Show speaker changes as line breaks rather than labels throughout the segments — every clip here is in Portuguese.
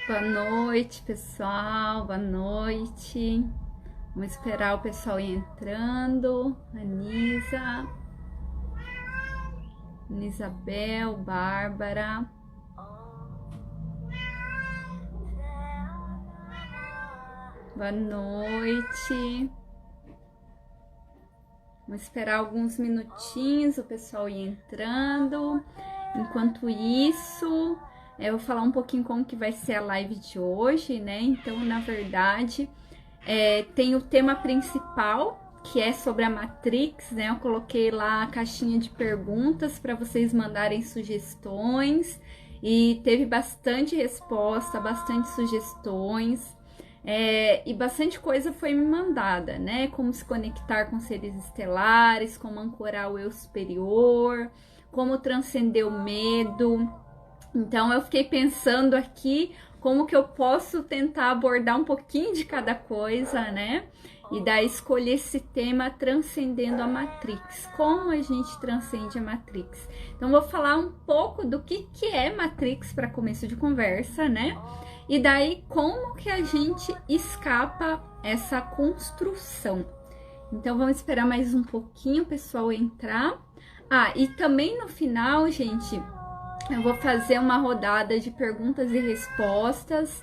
Boa noite, pessoal. Boa noite. Vamos esperar o pessoal ir entrando. Anisa, Isabel, Bárbara. Boa noite. Vamos esperar alguns minutinhos o pessoal ir entrando. Enquanto isso, eu vou falar um pouquinho como que vai ser a live de hoje, né? Então, na verdade, tem o tema principal, que é sobre a Matrix, né? Eu coloquei lá a caixinha de perguntas para vocês mandarem sugestões e teve bastante resposta, bastante sugestões. E bastante coisa foi me mandada, né? Como se conectar com seres estelares, como ancorar o eu superior, como transcender o medo. Então eu fiquei pensando aqui como que eu posso tentar abordar um pouquinho de cada coisa, né? E daí escolhi esse tema transcendendo a Matrix. Como a gente transcende a Matrix? Então vou falar um pouco do que é Matrix para começo de conversa, né? E daí como que a gente escapa essa construção. Então vamos esperar mais um pouquinho o pessoal entrar. E também no final, gente, eu vou fazer uma rodada de perguntas e respostas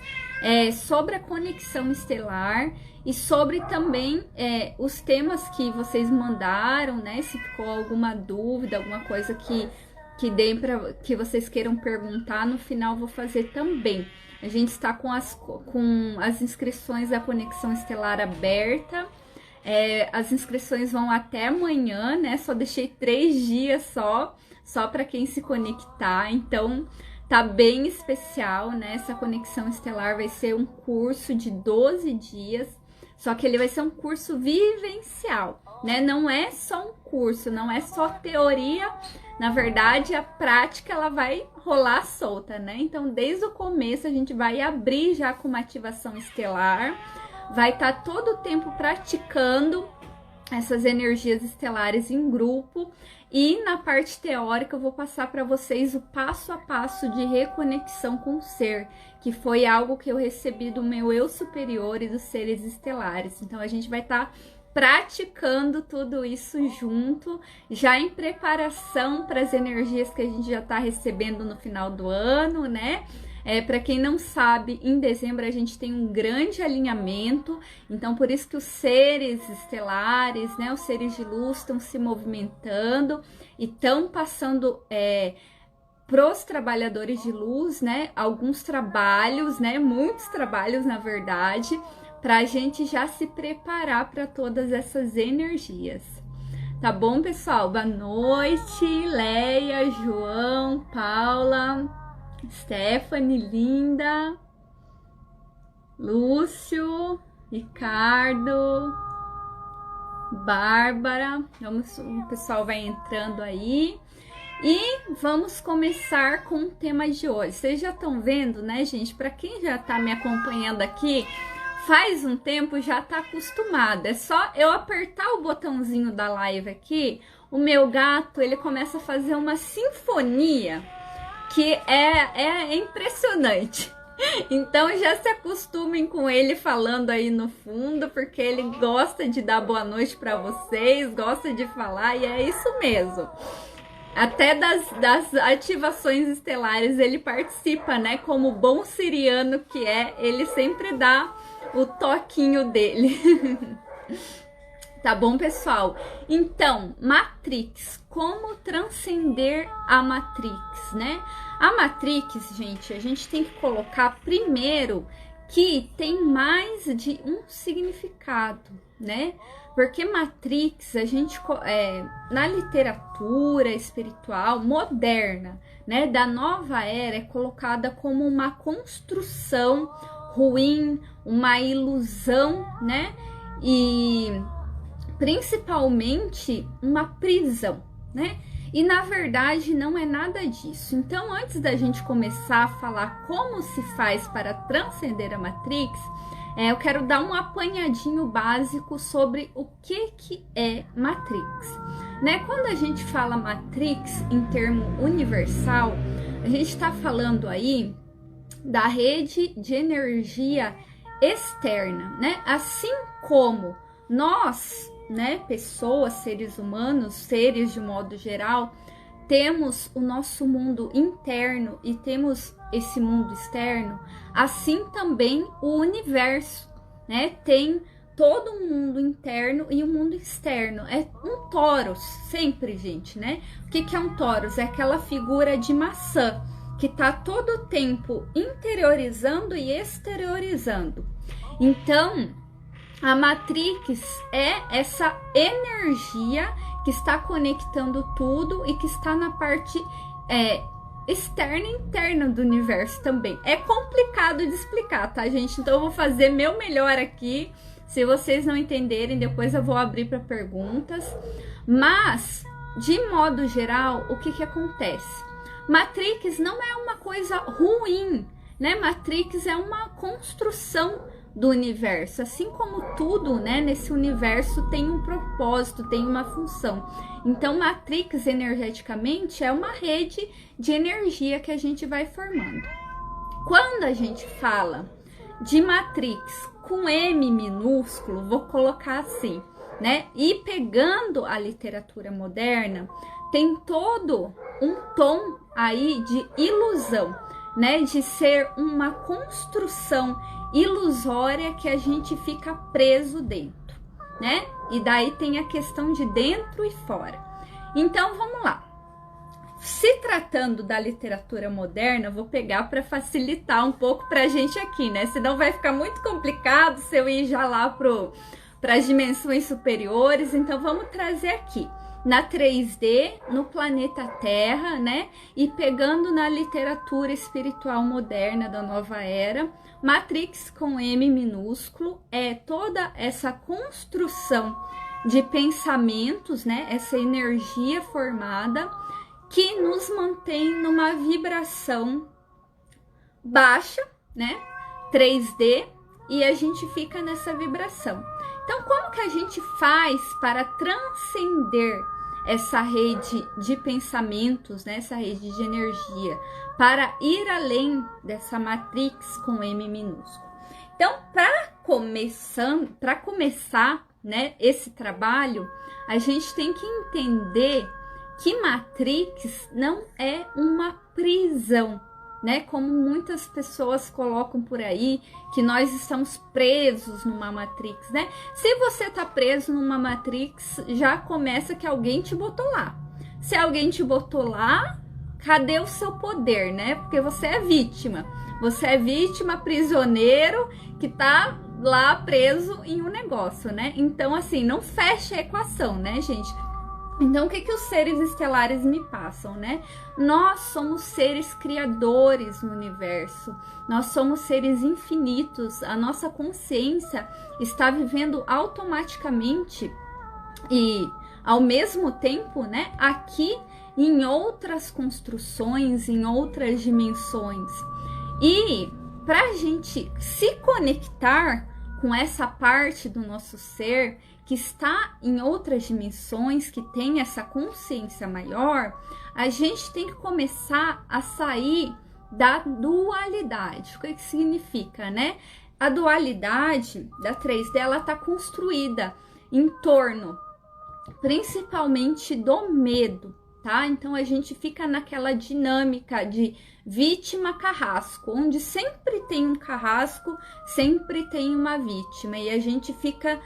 sobre a conexão estelar e sobre também os temas que vocês mandaram, né? Se ficou alguma dúvida, alguma coisa que que vocês queiram perguntar, no final vou fazer também. A gente está com as inscrições da Conexão Estelar aberta. As inscrições vão até amanhã, né? Só deixei 3 dias só para quem se conectar. Então, tá bem especial, né? Essa Conexão Estelar vai ser um curso de 12 dias, só que ele vai ser um curso vivencial, né? Não é só um curso, não é só teoria. Na verdade, a prática ela vai rolar solta, né? Então, desde o começo a gente vai abrir já com uma ativação estelar, vai estar todo o tempo praticando essas energias estelares em grupo e na parte teórica eu vou passar para vocês o passo a passo de reconexão com o ser, que foi algo que eu recebi do meu eu superior e dos seres estelares. Então a gente vai estar praticando tudo isso junto, já em preparação para as energias que a gente já está recebendo no final do ano, né? Para quem não sabe, em dezembro a gente tem um grande alinhamento, então por isso que os seres estelares, né, os seres de luz estão se movimentando e estão passando para os trabalhadores de luz, né, alguns trabalhos, né, muitos trabalhos na verdade, para a gente já se preparar para todas essas energias. Tá bom, pessoal? Boa noite, Leia, João, Paula, Stephanie, Linda, Lúcio, Ricardo, Bárbara. O pessoal vai entrando aí. E vamos começar com o tema de hoje. Vocês já estão vendo, né, gente? Para quem já está me acompanhando aqui, faz um tempo já tá acostumado. É só eu apertar o botãozinho da live aqui, o meu gato, ele começa a fazer uma sinfonia que é impressionante. Então já se acostumem com ele falando aí no fundo, porque ele gosta de dar boa noite para vocês, gosta de falar e é isso mesmo. Até das ativações estelares ele participa, né? Como bom siriano que ele sempre dá o toquinho dele. Tá bom, pessoal? Então, Matrix, como transcender a Matrix, né? A Matrix, gente, a gente tem que colocar primeiro que tem mais de um significado, né? Porque Matrix, a gente, na literatura espiritual moderna, né, da nova era, é colocada como uma construção ruim, uma ilusão, né? E principalmente uma prisão, né? E na verdade não é nada disso. Então, antes da gente começar a falar como se faz para transcender a Matrix, eu quero dar um apanhadinho básico sobre o que é Matrix, né? Quando a gente fala Matrix em termo universal, a gente está falando aí da rede de energia externa, né? Assim como nós, né, pessoas, seres humanos, seres de modo geral, temos o nosso mundo interno e temos esse mundo externo, assim também o universo, né? Tem todo um mundo interno e um mundo externo. É um torus, sempre, gente, né? O que é um torus? É aquela figura de maçã que tá todo o tempo interiorizando e exteriorizando. Então, a Matrix é essa energia que está conectando tudo e que está na parte externa e interna do universo também. É complicado de explicar, tá, gente? Então eu vou fazer meu melhor aqui. Se vocês não entenderem, depois eu vou abrir para perguntas. Mas, de modo geral, o que acontece? Matrix não é uma coisa ruim, né? Matrix é uma construção do universo, assim como tudo, né, nesse universo tem um propósito, tem uma função. Então, Matrix energeticamente é uma rede de energia que a gente vai formando. Quando a gente fala de Matrix com M minúsculo, vou colocar assim, né, e pegando a literatura moderna, tem todo um tom aí de ilusão, né, de ser uma construção ilusória que a gente fica preso dentro, né? E daí tem a questão de dentro e fora. Então vamos lá. Se tratando da literatura moderna, vou pegar para facilitar um pouco para a gente aqui, né? Senão vai ficar muito complicado se eu ir já lá para as dimensões superiores. Então vamos trazer aqui na 3D, no planeta Terra, né? E pegando na literatura espiritual moderna da nova era, Matrix com M minúsculo é toda essa construção de pensamentos, né? Essa energia formada que nos mantém numa vibração baixa, né? 3D, e a gente fica nessa vibração. Então, como que a gente faz para transcender essa rede de pensamentos, né? Essa rede de energia, para ir além dessa Matrix com M minúsculo? Então, para começar, né, esse trabalho, a gente tem que entender que Matrix não é uma prisão, né? Como muitas pessoas colocam por aí, que nós estamos presos numa Matrix, né? Se você tá preso numa Matrix, já começa que alguém te botou lá. Se alguém te botou lá, cadê o seu poder, né? Porque você é vítima. Você é vítima, prisioneiro, que tá lá preso em um negócio, né? Então, assim, não fecha a equação, né, gente? Então, o que os seres estelares me passam, né? Nós somos seres criadores no universo, nós somos seres infinitos, a nossa consciência está vivendo automaticamente e, ao mesmo tempo, né, aqui em outras construções, em outras dimensões. E para a gente se conectar com essa parte do nosso ser que está em outras dimensões, que tem essa consciência maior, a gente tem que começar a sair da dualidade. O que significa, né? A dualidade da 3D, ela está construída em torno, principalmente, do medo, tá? Então a gente fica naquela dinâmica de vítima carrasco, onde sempre tem um carrasco, sempre tem uma vítima, e a gente fica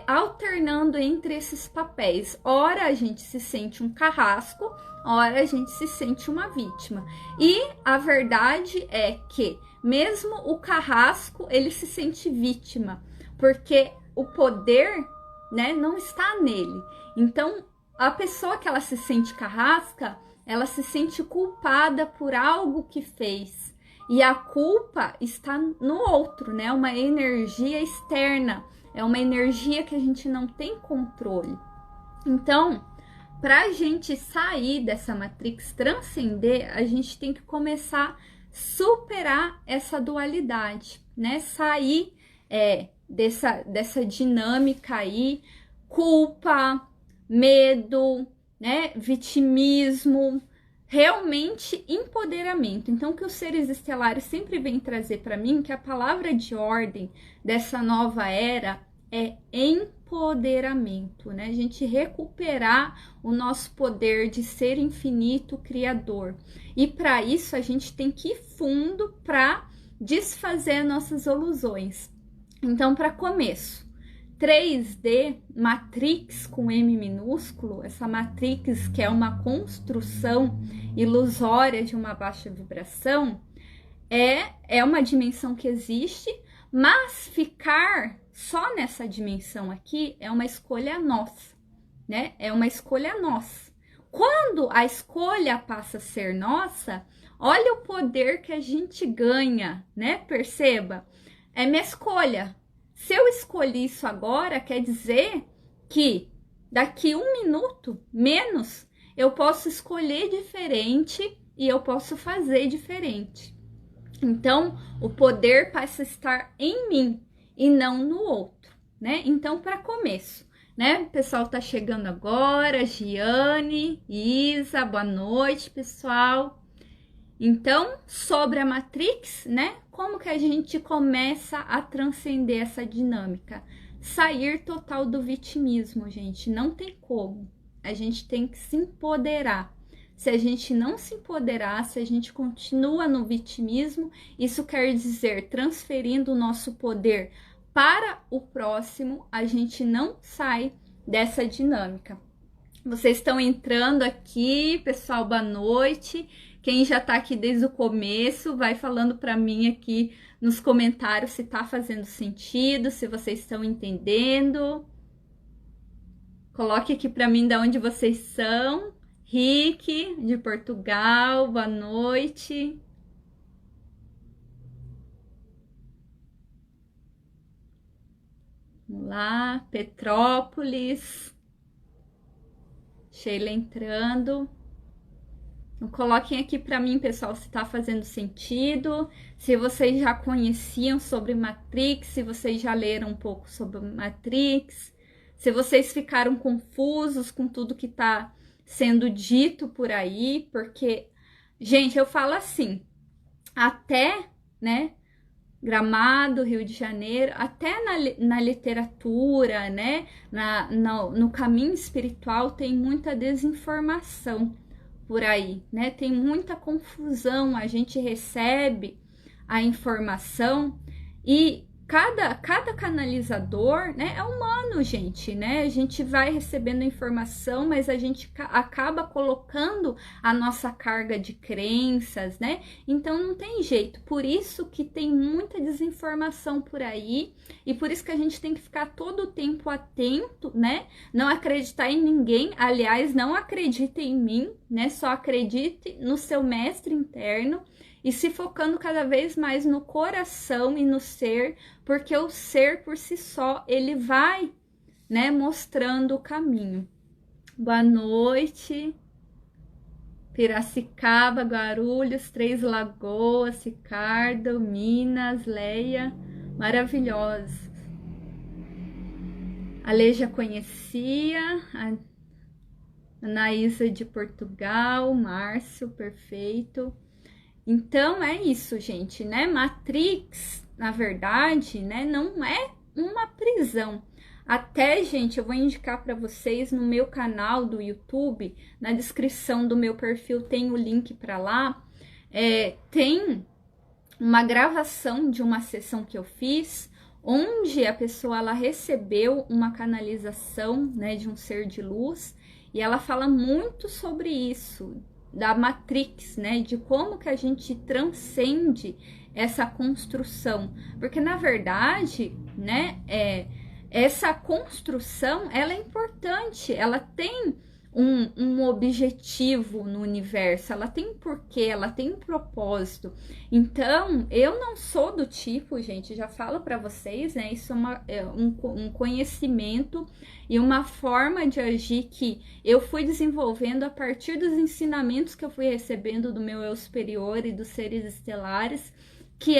alternando entre esses papéis. Ora a gente se sente um carrasco, ora a gente se sente uma vítima. E a verdade é que mesmo o carrasco, ele se sente vítima, porque o poder, né, não está nele. Então, a pessoa que ela se sente carrasca, ela se sente culpada por algo que fez. E a culpa está no outro, né? Uma energia externa. É uma energia que a gente não tem controle. Então, para a gente sair dessa Matrix, transcender, a gente tem que começar a superar essa dualidade, né? Sair dessa dinâmica aí, culpa, medo, né? Vitimismo, realmente empoderamento. Então, o que os seres estelares sempre vêm trazer para mim, que a palavra de ordem dessa nova era é empoderamento, né? A gente recuperar o nosso poder de ser infinito criador. E para isso a gente tem que ir fundo para desfazer nossas ilusões. Então, para começo, 3D, Matrix com M minúsculo, essa Matrix que é uma construção ilusória de uma baixa vibração, é uma dimensão que existe, mas ficar só nessa dimensão aqui é uma escolha nossa, né? É uma escolha nossa. Quando a escolha passa a ser nossa, olha o poder que a gente ganha, né? Perceba, é minha escolha. Se eu escolhi isso agora, quer dizer que daqui 1 minuto, menos, eu posso escolher diferente e eu posso fazer diferente. Então, o poder passa a estar em mim e não no outro, né? Então, para começo, né? O pessoal tá chegando agora, Giane, Isa, boa noite, pessoal. Então, sobre a Matrix, né? Como que a gente começa a transcender essa dinâmica? Sair total do vitimismo, gente. Não tem como. A gente tem que se empoderar. Se a gente não se empoderar, se a gente continua no vitimismo, isso quer dizer, transferindo o nosso poder para o próximo, a gente não sai dessa dinâmica. Vocês estão entrando aqui, pessoal, boa noite. Quem já tá aqui desde o começo, vai falando para mim aqui nos comentários se tá fazendo sentido, se vocês estão entendendo. Coloque aqui para mim de onde vocês são. Rick, de Portugal, boa noite. Vamos lá, Petrópolis. Sheila entrando. Então, coloquem aqui para mim, pessoal, se tá fazendo sentido, se vocês já conheciam sobre Matrix, se vocês já leram um pouco sobre Matrix, se vocês ficaram confusos com tudo que tá sendo dito por aí, porque, gente, eu falo assim, até, né, Gramado, Rio de Janeiro, até na literatura, né, no caminho espiritual tem muita desinformação por aí, né? Tem muita confusão, a gente recebe a informação e cada canalizador, né, é humano, gente, né? A gente vai recebendo informação, mas a gente acaba colocando a nossa carga de crenças, né? Então não tem jeito. Por isso que tem muita desinformação por aí e por isso que a gente tem que ficar todo o tempo atento, né? Não acreditar em ninguém, aliás, não acredite em mim, né? Só acredite no seu mestre interno. E se focando cada vez mais no coração e no ser, porque o ser por si só, ele vai, né, mostrando o caminho. Boa noite. Piracicaba, Guarulhos, Três Lagoas, Ricardo, Minas, Leia, maravilhosa. A Lê já conhecia, a Anaísa de Portugal, Márcio, perfeito. Então, é isso, gente, né? Matrix, na verdade, né, não é uma prisão. Até, gente, eu vou indicar para vocês no meu canal do YouTube, na descrição do meu perfil tem o link para lá. Tem uma gravação de uma sessão que eu fiz, onde a pessoa ela recebeu uma canalização, né, de um ser de luz, e ela fala muito sobre isso, da Matrix, né, de como que a gente transcende essa construção, porque na verdade, né, essa construção, ela é importante, ela tem um objetivo no universo, ela tem um porquê, ela tem um propósito. Então, eu não sou do tipo, gente, já falo para vocês, né, isso é um conhecimento e uma forma de agir que eu fui desenvolvendo a partir dos ensinamentos que eu fui recebendo do meu eu superior e dos seres estelares, que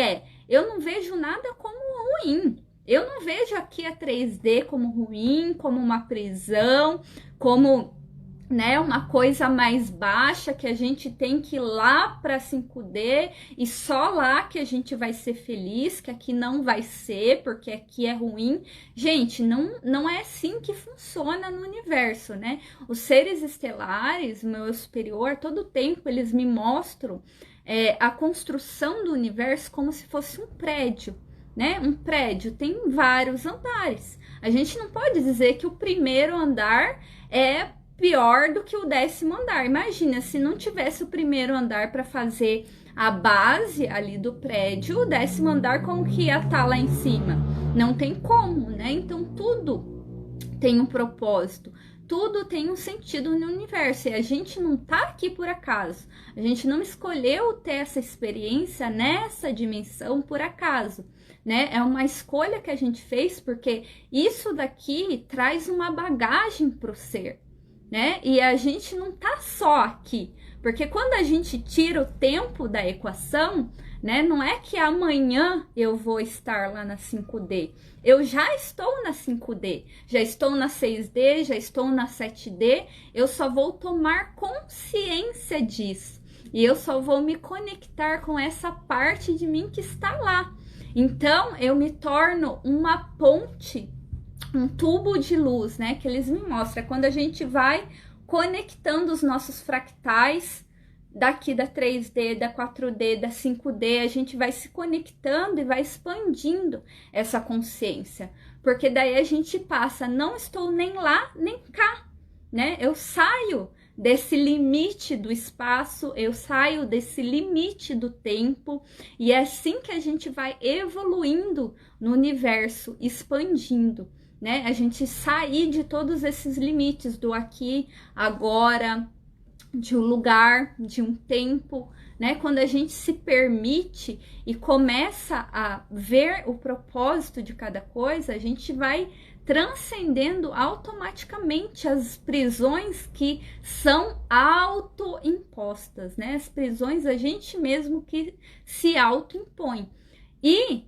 eu não vejo nada como ruim. Eu não vejo aqui a 3D como ruim, como uma prisão, como né, uma coisa mais baixa, que a gente tem que ir lá para 5D e só lá que a gente vai ser feliz, que aqui não vai ser, porque aqui é ruim. Gente, não é assim que funciona no universo, né? Os seres estelares, o meu superior, todo tempo eles me mostram a construção do universo como se fosse um prédio, né? Um prédio tem vários andares. A gente não pode dizer que o primeiro andar é pior do que o 10º andar. Imagina, se não tivesse o primeiro andar para fazer a base ali do prédio, o 10º andar como que ia estar lá em cima? Não tem como, né? Então tudo tem um propósito, tudo tem um sentido no universo, e a gente não tá aqui por acaso, a gente não escolheu ter essa experiência nessa dimensão por acaso, né? É uma escolha que a gente fez porque isso daqui traz uma bagagem pro ser, né? E a gente não tá só aqui, porque quando a gente tira o tempo da equação, né? Não é que amanhã eu vou estar lá na 5D. Eu já estou na 5D, já estou na 6D, já estou na 7D. Eu só vou tomar consciência disso. E eu só vou me conectar com essa parte de mim que está lá. Então, eu me torno uma ponte, um tubo de luz, né? Que eles me mostram. É quando a gente vai conectando os nossos fractais daqui da 3D, da 4D, da 5D, a gente vai se conectando e vai expandindo essa consciência. Porque daí a gente passa, não estou nem lá, nem cá, né? Eu saio desse limite do espaço, eu saio desse limite do tempo, e é assim que a gente vai evoluindo no universo, expandindo, né? A gente sair de todos esses limites do aqui, agora, de um lugar, de um tempo, né? Quando a gente se permite e começa a ver o propósito de cada coisa, a gente vai transcendendo automaticamente as prisões que são autoimpostas, né? As prisões a gente mesmo que se autoimpõe. E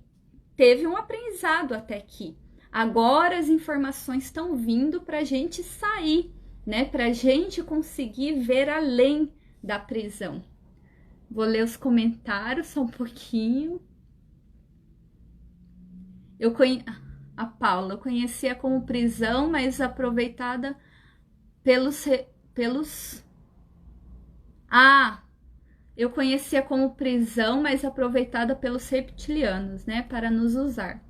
teve um aprendizado até aqui. Agora as informações estão vindo para a gente sair, né, para a gente conseguir ver além da prisão. Vou ler os comentários só um pouquinho. A Paula, eu conhecia como prisão, mas aproveitada eu conhecia como prisão, mas aproveitada pelos reptilianos, né, para nos usar.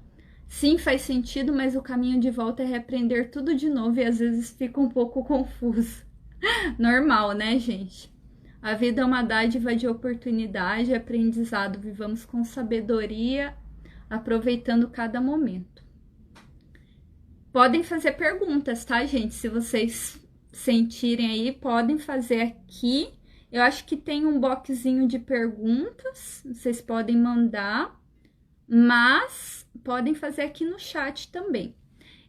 Sim, faz sentido, mas o caminho de volta é reaprender tudo de novo e às vezes fica um pouco confuso. Normal, né, gente? A vida é uma dádiva de oportunidade e aprendizado. Vivamos com sabedoria, aproveitando cada momento. Podem fazer perguntas, tá, gente? Se vocês sentirem aí, podem fazer aqui. Eu acho que tem um boxzinho de perguntas, vocês podem mandar, mas podem fazer aqui no chat também.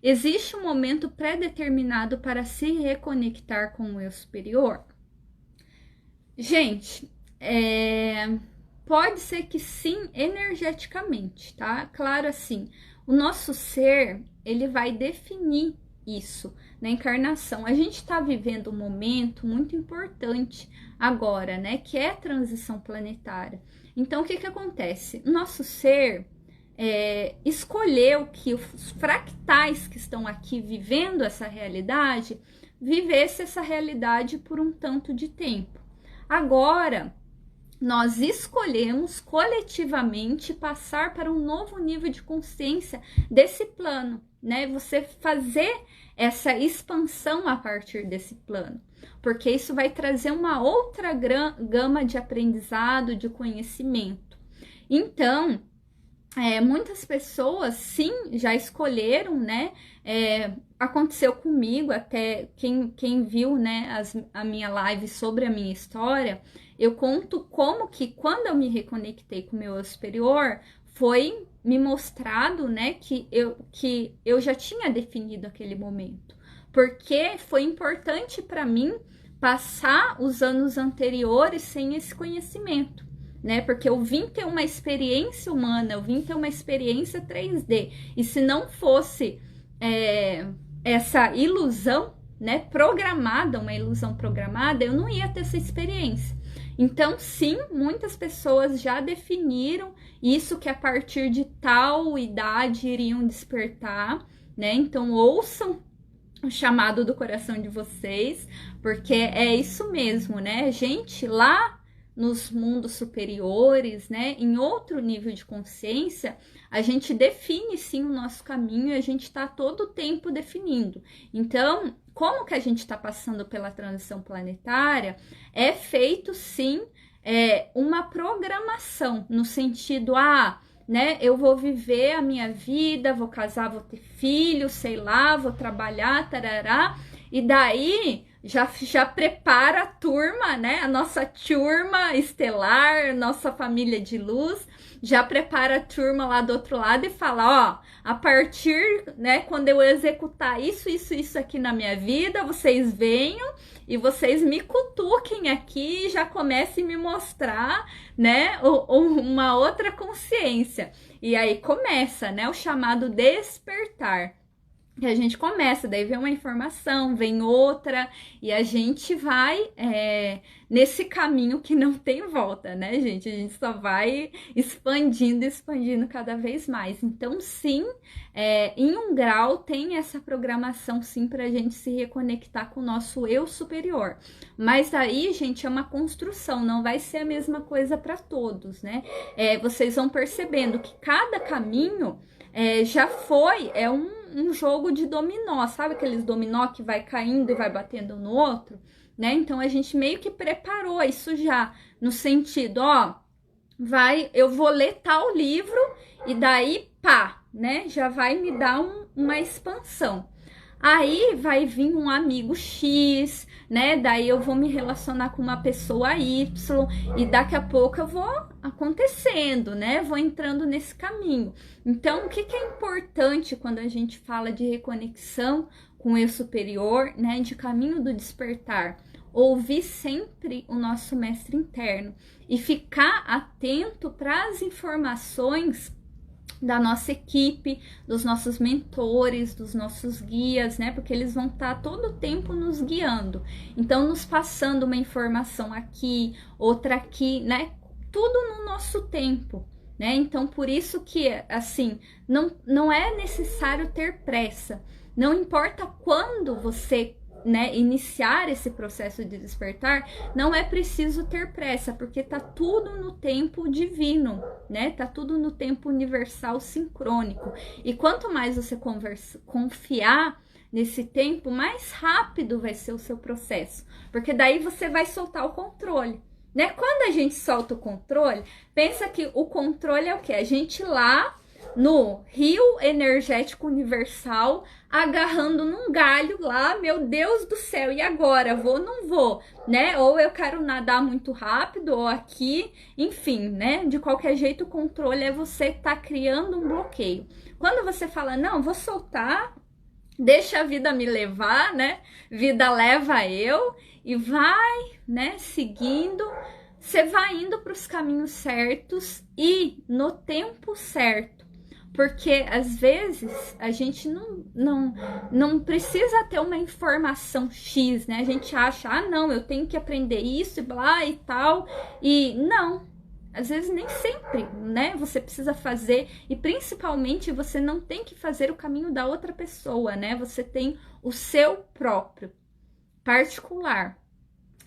Existe um momento pré-determinado para se reconectar com o eu superior? Gente, pode ser que sim, energeticamente, tá? Claro, assim, o nosso ser, ele vai definir isso na encarnação. A gente está vivendo um momento muito importante agora, né? Que é a transição planetária. Então, o que acontece? Nosso ser escolheu que os fractais que estão aqui vivendo essa realidade, vivesse essa realidade por um tanto de tempo. Agora, nós escolhemos coletivamente passar para um novo nível de consciência desse plano, né? Você fazer essa expansão a partir desse plano, porque isso vai trazer uma outra gama de aprendizado, de conhecimento. Então, muitas pessoas, sim, já escolheram, né? Aconteceu comigo, até quem viu, né, a minha live sobre a minha história, eu conto como que quando eu me reconectei com o meu eu superior, foi me mostrado, né, que eu já tinha definido aquele momento, porque foi importante para mim passar os anos anteriores sem esse conhecimento, né? Porque eu vim ter uma experiência humana, eu vim ter uma experiência 3D, e se não fosse essa ilusão, né, programada, uma ilusão programada, eu não ia ter essa experiência. Então, sim, muitas pessoas já definiram isso, que a partir de tal idade iriam despertar, né? Então, ouçam o chamado do coração de vocês, porque é isso mesmo, né? Gente, lá nos mundos superiores, né, em outro nível de consciência, a gente define sim o nosso caminho e a gente está todo o tempo definindo. Então, como que a gente está passando pela transição planetária, é feito sim uma programação, no sentido, né, eu vou viver a minha vida, vou casar, vou ter filhos, sei lá, vou trabalhar, tarará, e daí já prepara a turma, né? A nossa turma estelar, nossa família de luz, já prepara a turma lá do outro lado e fala, ó, a partir, né, quando eu executar isso aqui na minha vida, vocês venham e vocês me cutuquem aqui e já comecem a me mostrar, né, uma outra consciência. E aí começa, né, o chamado despertar. Que a gente começa, daí vem uma informação, vem outra, e a gente vai nesse caminho que não tem volta, né, gente? A gente só vai expandindo cada vez mais. Então, sim, em um grau tem essa programação, sim, para a gente se reconectar com o nosso eu superior. Mas aí, gente, é uma construção, não vai ser a mesma coisa para todos, né? Vocês vão percebendo que cada caminho já foi, um jogo de dominó, sabe aqueles dominó que vai caindo e vai batendo no outro, né? Então a gente meio que preparou isso já, no sentido, ó, eu vou ler tal livro e daí, pá, né? Já vai me dar uma expansão. Aí vai vir um amigo X, né? Daí eu vou me relacionar com uma pessoa Y e daqui a pouco eu vou acontecendo, né? Vou entrando nesse caminho. Então, o que é importante quando a gente fala de reconexão com o eu superior, né? De caminho do despertar? Ouvir sempre o nosso mestre interno e ficar atento para as informações da nossa equipe, dos nossos mentores, dos nossos guias, né? Porque eles vão estar todo o tempo nos guiando. Então, nos passando uma informação aqui, outra aqui, né? Tudo no nosso tempo, né? Então, por isso que, assim, não é necessário ter pressa. Não importa quando você, né, iniciar esse processo de despertar, não é preciso ter pressa, porque tá tudo no tempo divino, né? Tá tudo no tempo universal sincrônico. E quanto mais você confiar nesse tempo, mais rápido vai ser o seu processo, porque daí você vai soltar o controle, né? Quando a gente solta o controle, pensa que o controle é o quê? A gente lá no rio energético universal, agarrando num galho lá, meu Deus do céu, e agora? Vou ou não vou, né? Ou eu quero nadar muito rápido, ou aqui, enfim, né? De qualquer jeito, o controle é você tá criando um bloqueio. Quando você fala, não, vou soltar, deixa a vida me levar, né? Vida leva eu, e vai, né, seguindo, você vai indo para os caminhos certos e no tempo certo. Porque às vezes a gente não precisa ter uma informação X, né? A gente acha, não, eu tenho que aprender isso e blá e tal. E não, às vezes nem sempre, né? Você precisa fazer, e principalmente você não tem que fazer o caminho da outra pessoa, né? Você tem o seu próprio, particular.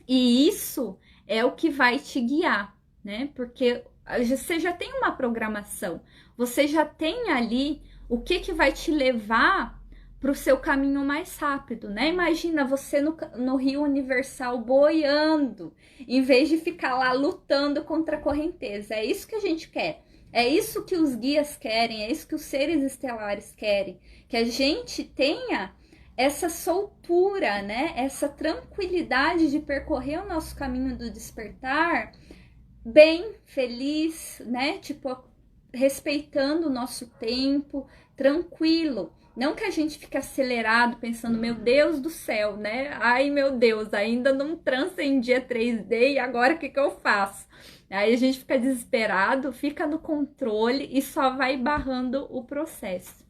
E isso é o que vai te guiar, né? Porque você já tem uma programação, você já tem ali o que vai te levar para o seu caminho mais rápido, né? Imagina você no Rio Universal boiando, em vez de ficar lá lutando contra a correnteza. É isso que a gente quer, é isso que os guias querem, é isso que os seres estelares querem, que a gente tenha essa soltura, né? Essa tranquilidade de percorrer o nosso caminho do despertar bem, feliz, né? Tipo, respeitando o nosso tempo, tranquilo. Não que a gente fique acelerado pensando, meu Deus do céu, né? Ai, meu Deus, ainda não transcendi a 3D e agora o que eu faço? Aí a gente fica desesperado, fica no controle e só vai barrando o processo.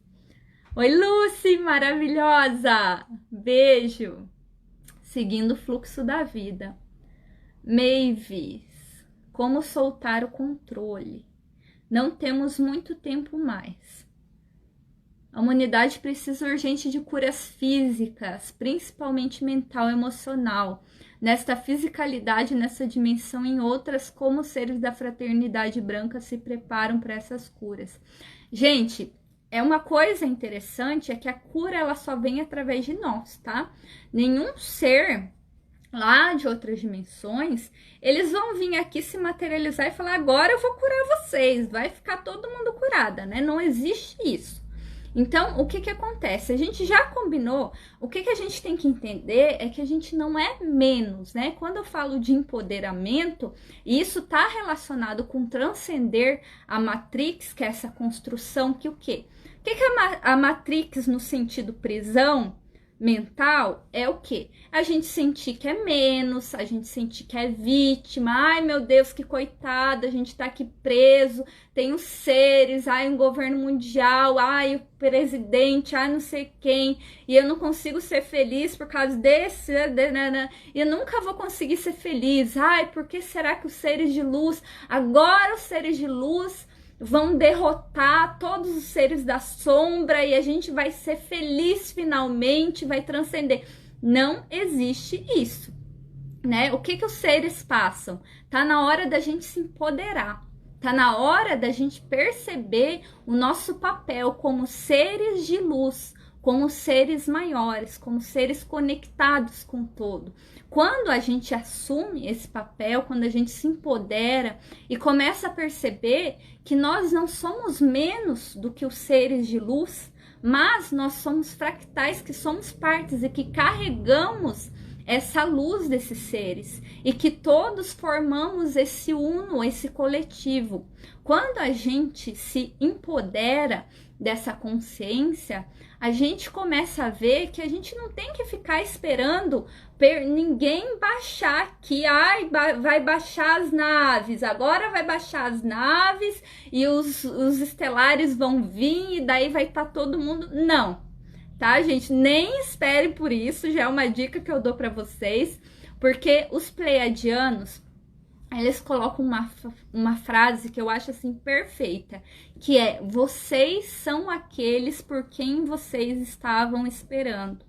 Oi, Lucy, maravilhosa! Beijo! seguindo o fluxo da vida. Mavis, como soltar o controle? Não temos muito tempo mais. A humanidade precisa urgente de curas físicas, principalmente mental e emocional. Nesta fisicalidade, nessa dimensão, em outras, como os seres da fraternidade branca se preparam para essas curas. Gente, é uma coisa interessante, é que a cura ela só vem através de nós, tá? Nenhum ser lá de outras dimensões, eles vão vir aqui se materializar e falar, agora eu vou curar vocês, vai ficar todo mundo curada, né? Não existe isso. Então, o que que acontece? A gente já combinou, o que que a gente tem que entender é que a gente não é menos, né? Quando eu falo de empoderamento, isso está relacionado com transcender a Matrix, que é essa construção que o quê? O que que é a Matrix no sentido prisão mental é o que? A gente sentir que é menos, a gente sentir que é vítima, ai meu Deus, que coitada, a gente tá aqui preso, tem os seres, ai um governo mundial, ai o presidente, ai não sei quem, e eu não consigo ser feliz por causa desse, e eu nunca vou conseguir ser feliz, ai por que será que os seres de luz, agora os seres de luz vão derrotar todos os seres da sombra e a gente vai ser feliz finalmente, vai transcender. Não existe isso, né? O que que os seres passam? Tá na hora da gente se empoderar. Tá na hora da gente perceber o nosso papel como seres de luz, como seres maiores, como seres conectados com o todo. Quando a gente assume esse papel, quando a gente se empodera e começa a perceber que nós não somos menos do que os seres de luz, mas nós somos fractais, que somos partes e que carregamos essa luz desses seres e que todos formamos esse uno, esse coletivo. Quando a gente se empodera dessa consciência, a gente começa a ver que a gente não tem que ficar esperando ninguém baixar aqui, ai, vai baixar as naves, agora vai baixar as naves e os estelares vão vir e daí vai estar todo mundo. Não, tá, gente? Nem espere por isso, já é uma dica que eu dou para vocês, porque os pleiadianos, eles colocam uma frase que eu acho assim perfeita, que é: vocês são aqueles por quem vocês estavam esperando.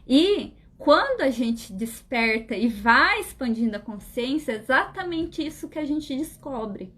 E quando a gente desperta e vai expandindo a consciência, é exatamente isso que a gente descobre.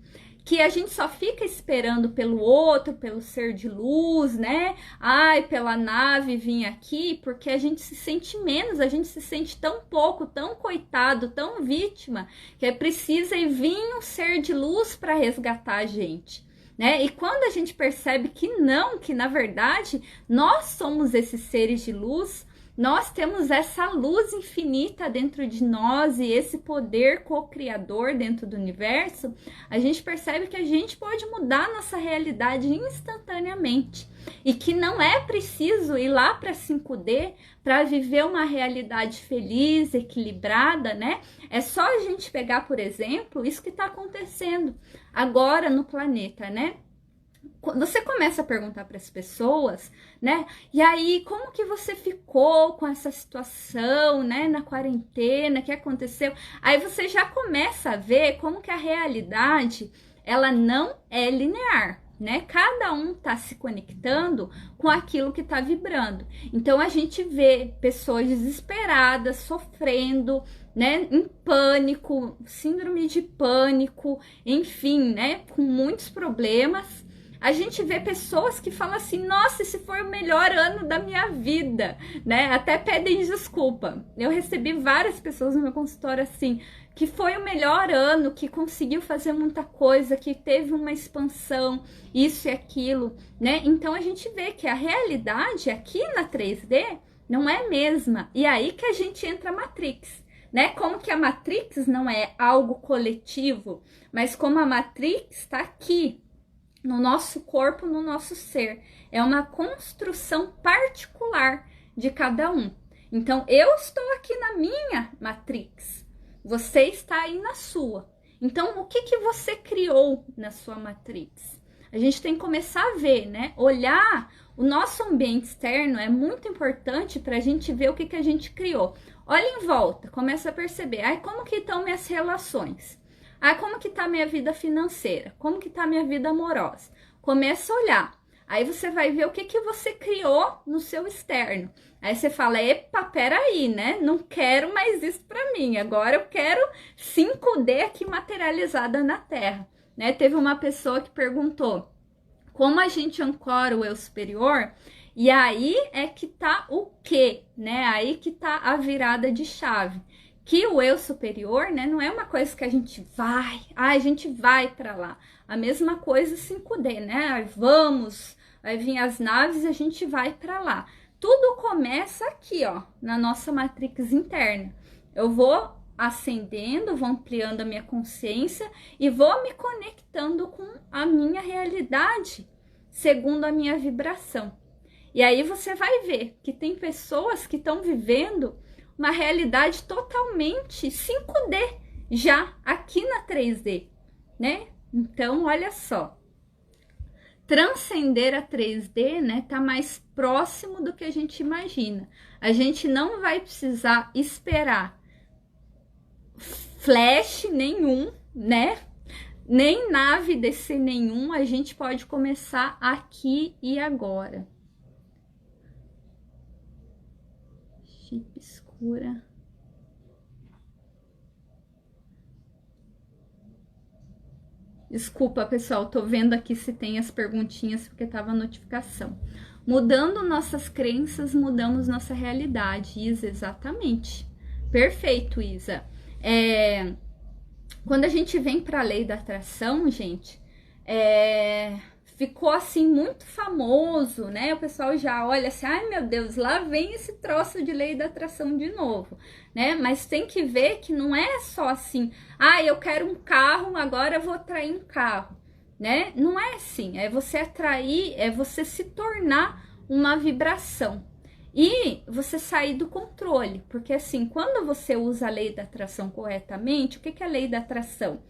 Que a gente só fica esperando pelo outro, pelo ser de luz, né? Ai, pela nave vir aqui, porque a gente se sente menos, a gente se sente tão pouco, tão coitado, tão vítima, que precisa vir um ser de luz para resgatar a gente, né? E quando a gente percebe que não, que na verdade nós somos esses seres de luz, nós temos essa luz infinita dentro de nós e esse poder co-criador dentro do universo, a gente percebe que a gente pode mudar nossa realidade instantaneamente e que não é preciso ir lá para 5D para viver uma realidade feliz, equilibrada, né? É só a gente pegar, por exemplo, isso que está acontecendo agora no planeta, né? Você começa a perguntar para as pessoas, né? E aí, como que você ficou com essa situação, né? Na quarentena, o que aconteceu? Aí você já começa a ver como que a realidade, ela não é linear, né? Cada um tá se conectando com aquilo que tá vibrando. Então, a gente vê pessoas desesperadas, sofrendo, né? Em pânico, síndrome de pânico, enfim, né? Com muitos problemas. A gente vê pessoas que falam assim, nossa, esse foi o melhor ano da minha vida, né? Até pedem desculpa. Eu recebi várias pessoas no meu consultório assim, que foi o melhor ano, que conseguiu fazer muita coisa, que teve uma expansão, isso e aquilo, né? Então a gente vê que a realidade aqui na 3D não é a mesma. E aí que a gente entra na Matrix, né? Como que a Matrix não é algo coletivo, mas como a Matrix está aqui, no nosso corpo, no nosso ser. É uma construção particular de cada um. Então, eu estou aqui na minha Matrix. Você está aí na sua. Então, o que que você criou na sua Matrix? A gente tem que começar a ver, né? Olhar o nosso ambiente externo é muito importante para a gente ver o que a gente criou. Olha em volta, começa a perceber, ai, como que estão minhas relações? Ai, como que tá minha vida financeira? Como que tá minha vida amorosa? Começa a olhar. Aí você vai ver o que você criou no seu externo. Aí você fala, epa, peraí, né? Não quero mais isso para mim. Agora eu quero 5D aqui materializada na Terra. Né? Teve uma pessoa que perguntou como a gente ancora o eu superior, e aí é que tá o quê, né? Aí que tá a virada de chave. Que o eu superior, né, não é uma coisa que a gente vai para lá. A mesma coisa 5D, né? Vamos, vai vir as naves e a gente vai para lá. Tudo começa aqui, ó, na nossa matrix interna. Eu vou ascendendo, vou ampliando a minha consciência e vou me conectando com a minha realidade, segundo a minha vibração. E aí você vai ver que tem pessoas que estão vivendo uma realidade totalmente 5D, já aqui na 3D, né? Então, olha só. Transcender a 3D, né, tá mais próximo do que a gente imagina. A gente não vai precisar esperar flash nenhum, né? Nem nave descer nenhum, a gente pode começar aqui e agora. Chip escura. Desculpa, pessoal, tô vendo aqui se tem as perguntinhas porque tava a notificação. Mudando nossas crenças, mudamos nossa realidade. Isa, exatamente. Perfeito, Isa. Quando a gente vem para a lei da atração, gente, ficou assim muito famoso, né? O pessoal já olha assim, ai meu Deus, lá vem esse troço de lei da atração de novo, né? Mas tem que ver que não é só assim, eu quero um carro, agora eu vou atrair um carro, né? Não é assim, é você atrair, é você se tornar uma vibração. E você sair do controle, porque assim, quando você usa a lei da atração corretamente, o que é a lei da atração?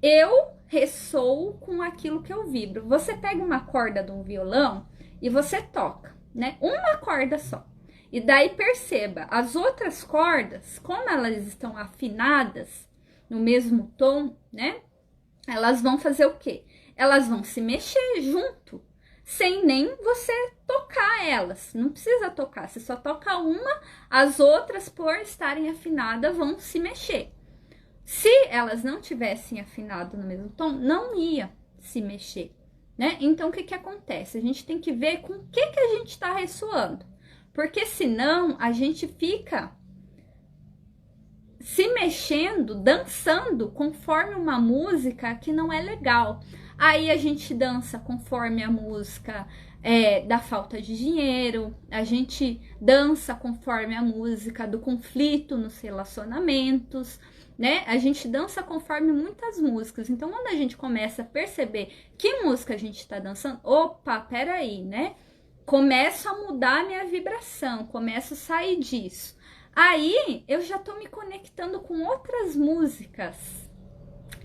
Eu ressoo com aquilo que eu vibro. Você pega uma corda de um violão e você toca, né? Uma corda só. E daí perceba, as outras cordas, como elas estão afinadas no mesmo tom, né? Elas vão fazer o quê? Elas vão se mexer junto, sem nem você tocar elas. Não precisa tocar, você só toca uma, as outras, por estarem afinadas, vão se mexer. Se elas não tivessem afinado no mesmo tom, não ia se mexer, né? Então, o que acontece? A gente tem que ver com o que a gente está ressoando. Porque senão, a gente fica se mexendo, dançando, conforme uma música que não é legal. Aí a gente dança conforme a música da falta de dinheiro, a gente dança conforme a música do conflito nos relacionamentos, né? A gente dança conforme muitas músicas. Então, quando a gente começa a perceber que música a gente está dançando, opa, peraí, né? Começo a mudar a minha vibração, começo a sair disso. Aí, eu já tô me conectando com outras músicas.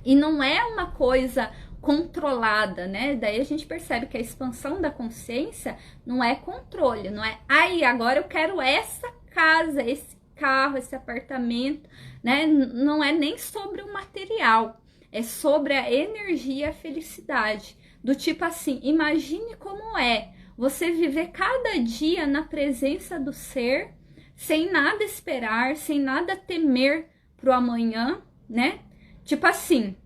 E não é uma coisa controlada, né? Daí a gente percebe que a expansão da consciência não é controle, não é, agora eu quero essa casa, esse carro, esse apartamento, né? Não é nem sobre o material, é sobre a energia e a felicidade. Do tipo assim, imagine como é você viver cada dia na presença do ser, sem nada esperar, sem nada temer pro amanhã, né? Tipo assim,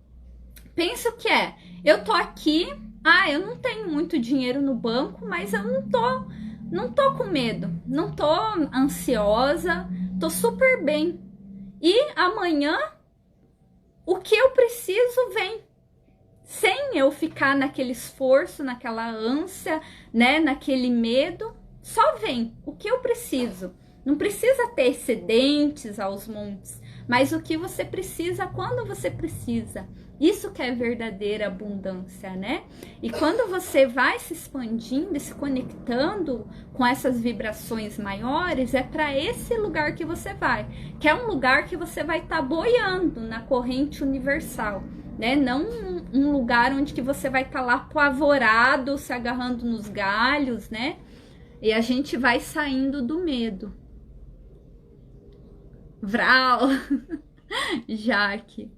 pensa o que é, eu tô aqui, eu não tenho muito dinheiro no banco, mas eu não tô com medo, não tô ansiosa, tô super bem. E amanhã, o que eu preciso vem. Sem eu ficar naquele esforço, naquela ânsia, né, naquele medo, só vem o que eu preciso. Não precisa ter excedentes aos montes, mas o que você precisa quando você precisa. Isso que é verdadeira abundância, né? E quando você vai se expandindo e se conectando com essas vibrações maiores, é para esse lugar que você vai, que é um lugar que você vai estar boiando na corrente universal, né? Não um lugar onde que você vai estar lá apavorado, se agarrando nos galhos, né? E a gente vai saindo do medo. Vral! Jaque.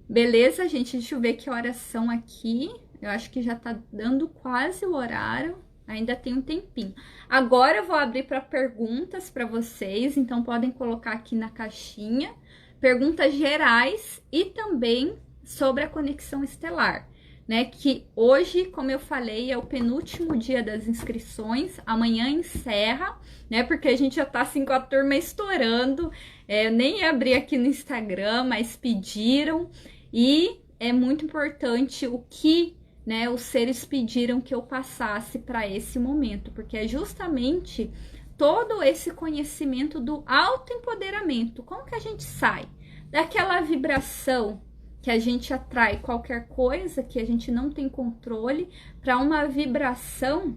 Beleza, gente? Deixa eu ver que horas são aqui. Eu acho que já tá dando quase o horário. Ainda tem um tempinho. Agora eu vou abrir para perguntas para vocês. Então, podem colocar aqui na caixinha. Perguntas gerais e também sobre a conexão estelar, né? Que hoje, como eu falei, é o penúltimo dia das inscrições. Amanhã encerra, né? Porque a gente já tá assim com a turma estourando. Eu nem abri aqui no Instagram, mas pediram. E é muito importante o que, né, os seres pediram que eu passasse para esse momento, porque é justamente todo esse conhecimento do autoempoderamento. Como que a gente sai daquela vibração que a gente atrai qualquer coisa que a gente não tem controle para uma vibração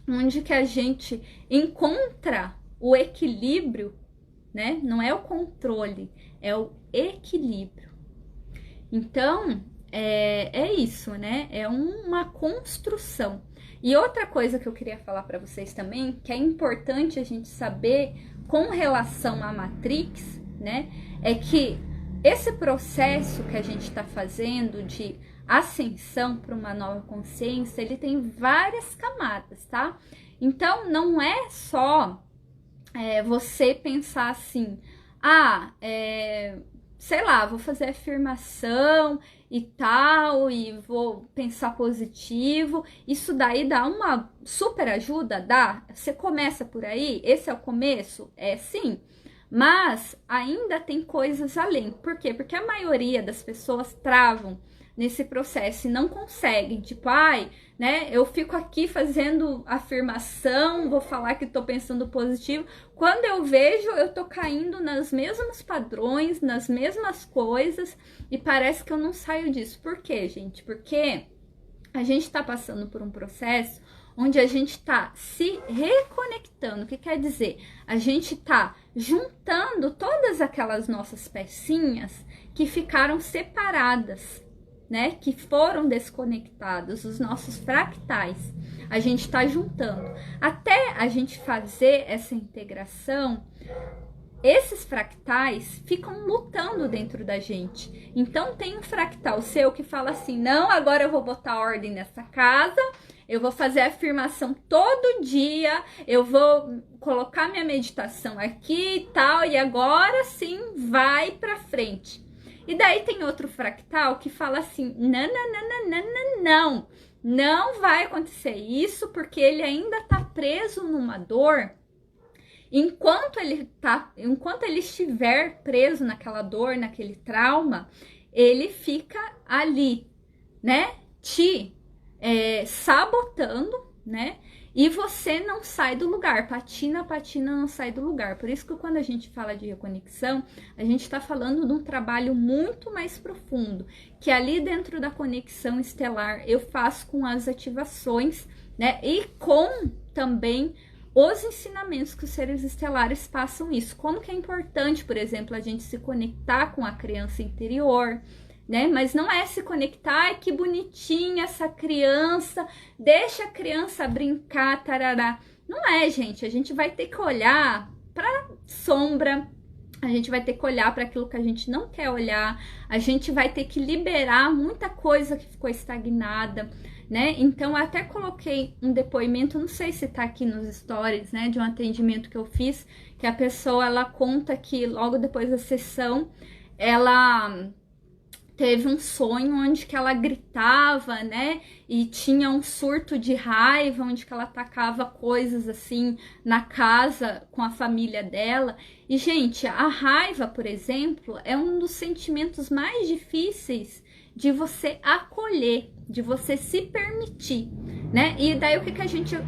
onde que a gente encontra o equilíbrio, né? Não é o controle, é o equilíbrio. Então, é isso, né? É uma construção. E outra coisa que eu queria falar para vocês também, que é importante a gente saber com relação à Matrix, né? É que esse processo que a gente está fazendo de ascensão para uma nova consciência, ele tem várias camadas, tá? Então, não é só você pensar assim, sei lá, vou fazer afirmação e tal, e vou pensar positivo. Isso daí dá uma super ajuda, dá? Você começa por aí, esse é o começo? É sim, mas ainda tem coisas além. Por quê? Porque a maioria das pessoas travam nesse processo e não conseguem, tipo, né, eu fico aqui fazendo afirmação, vou falar que tô pensando positivo, quando eu vejo, eu tô caindo nos mesmos padrões, nas mesmas coisas, e parece que eu não saio disso. Por quê, gente? Porque a gente tá passando por um processo onde a gente tá se reconectando. O que quer dizer? A gente tá juntando todas aquelas nossas pecinhas que ficaram separadas, né, que foram desconectados, os nossos fractais, a gente está juntando. Até a gente fazer essa integração, esses fractais ficam lutando dentro da gente. Então tem um fractal seu que fala assim, não, agora eu vou botar ordem nessa casa, eu vou fazer a afirmação todo dia, eu vou colocar minha meditação aqui e tal, e agora sim vai para frente. E daí tem outro fractal que fala assim, não vai acontecer isso, porque ele ainda tá preso numa dor. Enquanto ele estiver preso naquela dor, naquele trauma, ele fica ali, né, te sabotando, né, e você não sai do lugar, patina, não sai do lugar. Por isso que quando a gente fala de reconexão, a gente está falando de um trabalho muito mais profundo, que ali dentro da conexão estelar eu faço com as ativações, né, e com também os ensinamentos que os seres estelares passam isso. Como que é importante, por exemplo, a gente se conectar com a criança interior, né? Mas não é se conectar, ai, que bonitinha essa criança, deixa a criança brincar, tarará. Não é, gente. A gente vai ter que olhar para sombra, a gente vai ter que olhar para aquilo que a gente não quer olhar, a gente vai ter que liberar muita coisa que ficou estagnada, né? Então, eu até coloquei um depoimento, não sei se tá aqui nos stories, né, de um atendimento que eu fiz, que a pessoa, ela conta que logo depois da sessão, ela teve um sonho onde que ela gritava, né, e tinha um surto de raiva, onde que ela atacava coisas assim na casa com a família dela. E, gente, a raiva, por exemplo, é um dos sentimentos mais difíceis de você acolher, de você se permitir, né? E daí o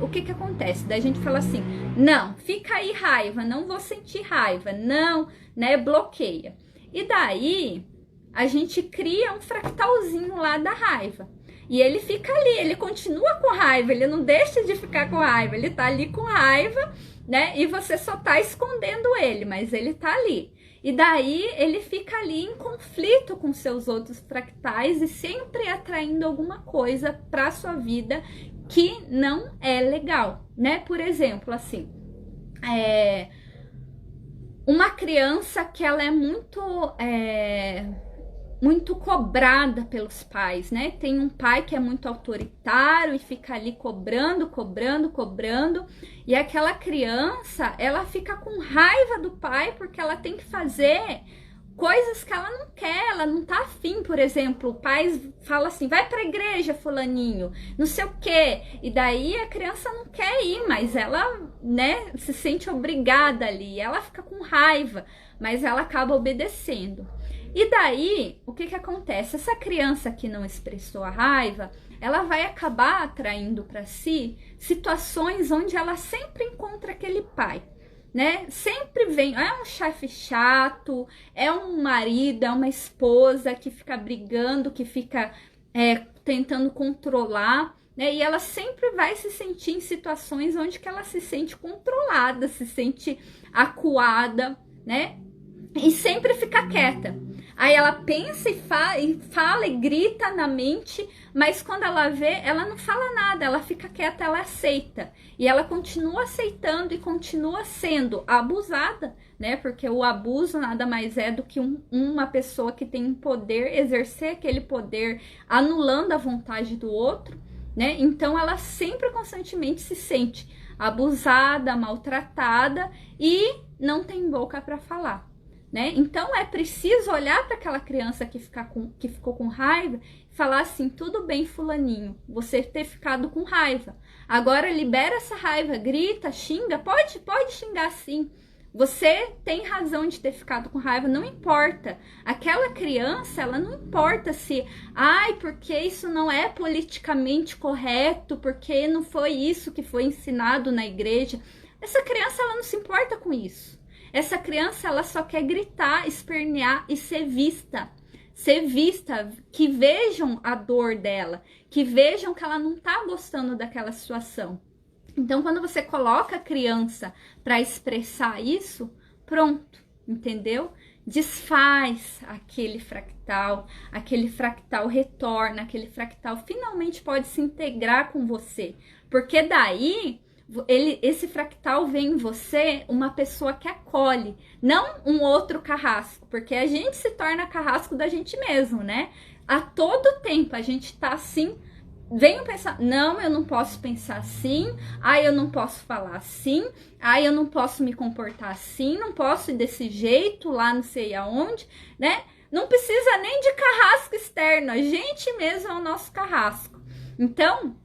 que acontece? Daí a gente fala assim, não, fica aí raiva, não vou sentir raiva, não, né, bloqueia. E daí a gente cria um fractalzinho lá da raiva. E ele fica ali, ele continua com raiva, ele não deixa de ficar com raiva, ele tá ali com raiva, né? E você só tá escondendo ele, mas ele tá ali. E daí ele fica ali em conflito com seus outros fractais e sempre atraindo alguma coisa para sua vida que não é legal, né? Por exemplo, assim, uma criança que ela é muito cobrada pelos pais, né? Tem um pai que é muito autoritário e fica ali cobrando, e aquela criança, ela fica com raiva do pai porque ela tem que fazer coisas que ela não quer, ela não tá afim. Por exemplo, o pai fala assim, vai pra igreja, fulaninho, não sei o quê, e daí a criança não quer ir, mas ela, né, se sente obrigada ali, ela fica com raiva, mas ela acaba obedecendo. E daí, o que acontece? Essa criança que não expressou a raiva, ela vai acabar atraindo para si situações onde ela sempre encontra aquele pai, né? Sempre vem, é um chefe chato, é um marido, é uma esposa que fica brigando, que fica tentando controlar, né? E ela sempre vai se sentir em situações onde que ela se sente controlada, se sente acuada, né? E sempre fica quieta. Aí ela pensa e fala e grita na mente, mas quando ela vê, ela não fala nada, ela fica quieta, ela aceita. E ela continua aceitando e continua sendo abusada, né? Porque o abuso nada mais é do que uma pessoa que tem um poder, exercer aquele poder anulando a vontade do outro, né? Então ela sempre constantemente se sente abusada, maltratada e não tem boca para falar. Né? Então é preciso olhar para aquela criança que ficou com raiva e falar assim, tudo bem, fulaninho, você ter ficado com raiva, agora libera essa raiva, grita, xinga, pode xingar sim, você tem razão de ter ficado com raiva, não importa, aquela criança, ela não importa se, porque isso não é politicamente correto, porque não foi isso que foi ensinado na igreja, essa criança, ela não se importa com isso. Essa criança, ela só quer gritar, espernear e ser vista. Ser vista, que vejam a dor dela, que vejam que ela não tá gostando daquela situação. Então, quando você coloca a criança para expressar isso, pronto, entendeu? Desfaz aquele fractal retorna, aquele fractal finalmente pode se integrar com você. Porque daí... esse fractal vê em você uma pessoa que acolhe, não um outro carrasco, porque a gente se torna carrasco da gente mesmo, né? A todo tempo a gente tá assim, venho pensar, não, eu não posso pensar assim, eu não posso falar assim, eu não posso me comportar assim, não posso ir desse jeito lá não sei aonde, né? Não precisa nem de carrasco externo, a gente mesmo é o nosso carrasco. Então,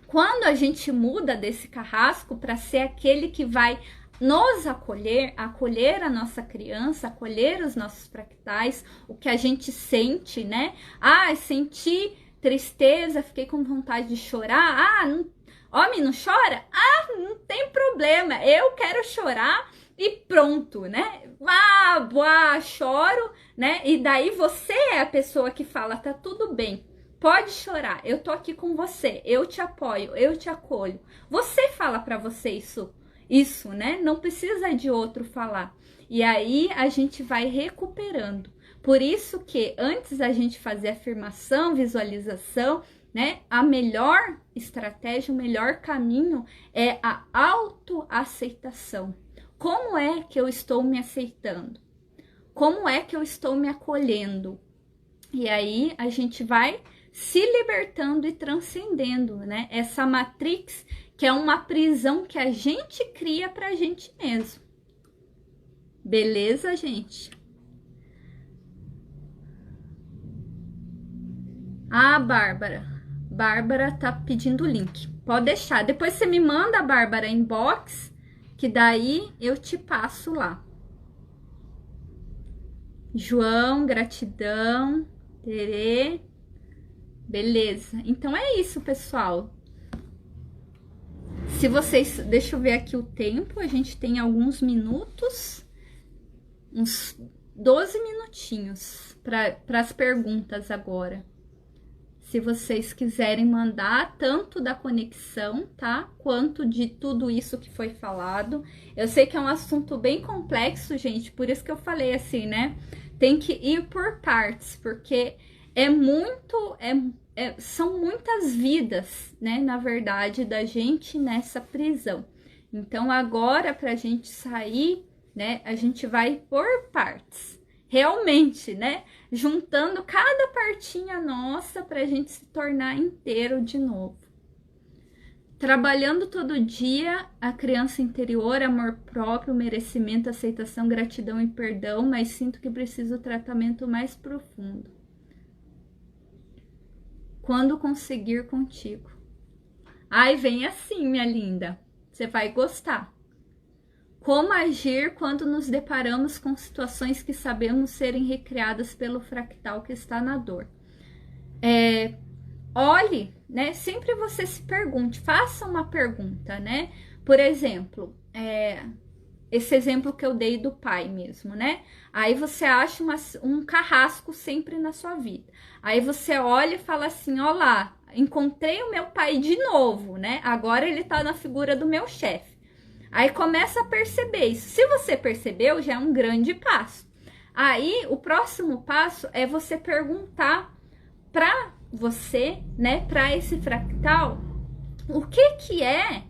quando a gente muda desse carrasco para ser aquele que vai nos acolher a nossa criança, acolher os nossos fractais, o que a gente sente, né? Senti tristeza, fiquei com vontade de chorar. Homem não chora? Não tem problema, eu quero chorar e pronto, né? Choro, né? E daí você é a pessoa que fala, tá tudo bem. Pode chorar, eu tô aqui com você, eu te apoio, eu te acolho. Você fala pra você isso, né? Não precisa de outro falar. E aí a gente vai recuperando. Por isso que antes da gente fazer afirmação, visualização, né? A melhor estratégia, o melhor caminho é a autoaceitação. Como é que eu estou me aceitando? Como é que eu estou me acolhendo? E aí a gente vai se libertando e transcendendo, né? Essa matrix, que é uma prisão que a gente cria pra gente mesmo. Beleza, gente? Bárbara. Bárbara tá pedindo o link. Pode deixar. Depois você me manda, Bárbara, inbox, que daí eu te passo lá. João, gratidão. Terê. Beleza, então é isso, pessoal. Se vocês... Deixa eu ver aqui o tempo. A gente tem alguns minutos. Uns 12 minutinhos para as perguntas agora. se vocês quiserem mandar, tanto da conexão, tá? Quanto de tudo isso que foi falado. Eu sei que é um assunto bem complexo, gente, por isso que eu falei assim, né? Tem que ir por partes, porque são muitas vidas, né? Na verdade, da gente nessa prisão. Então, agora, pra gente sair, né? A gente vai por partes. Realmente, né? Juntando cada partinha nossa para a gente se tornar inteiro de novo. Trabalhando todo dia a criança interior, amor próprio, merecimento, aceitação, gratidão e perdão, mas sinto que preciso tratamento mais profundo. Quando conseguir contigo. Ai, vem assim, minha linda. Você vai gostar. Como agir quando nos deparamos com situações que sabemos serem recriadas pelo fractal que está na dor? Olhe, né? Sempre você se pergunte, faça uma pergunta, né? Por exemplo, esse exemplo que eu dei do pai mesmo, né? Aí você acha um carrasco sempre na sua vida. Aí você olha e fala assim, ó lá, encontrei o meu pai de novo, né? Agora ele tá na figura do meu chefe. Aí começa a perceber isso. Se você percebeu, já é um grande passo. Aí o próximo passo é você perguntar para você, né, para esse fractal, o que é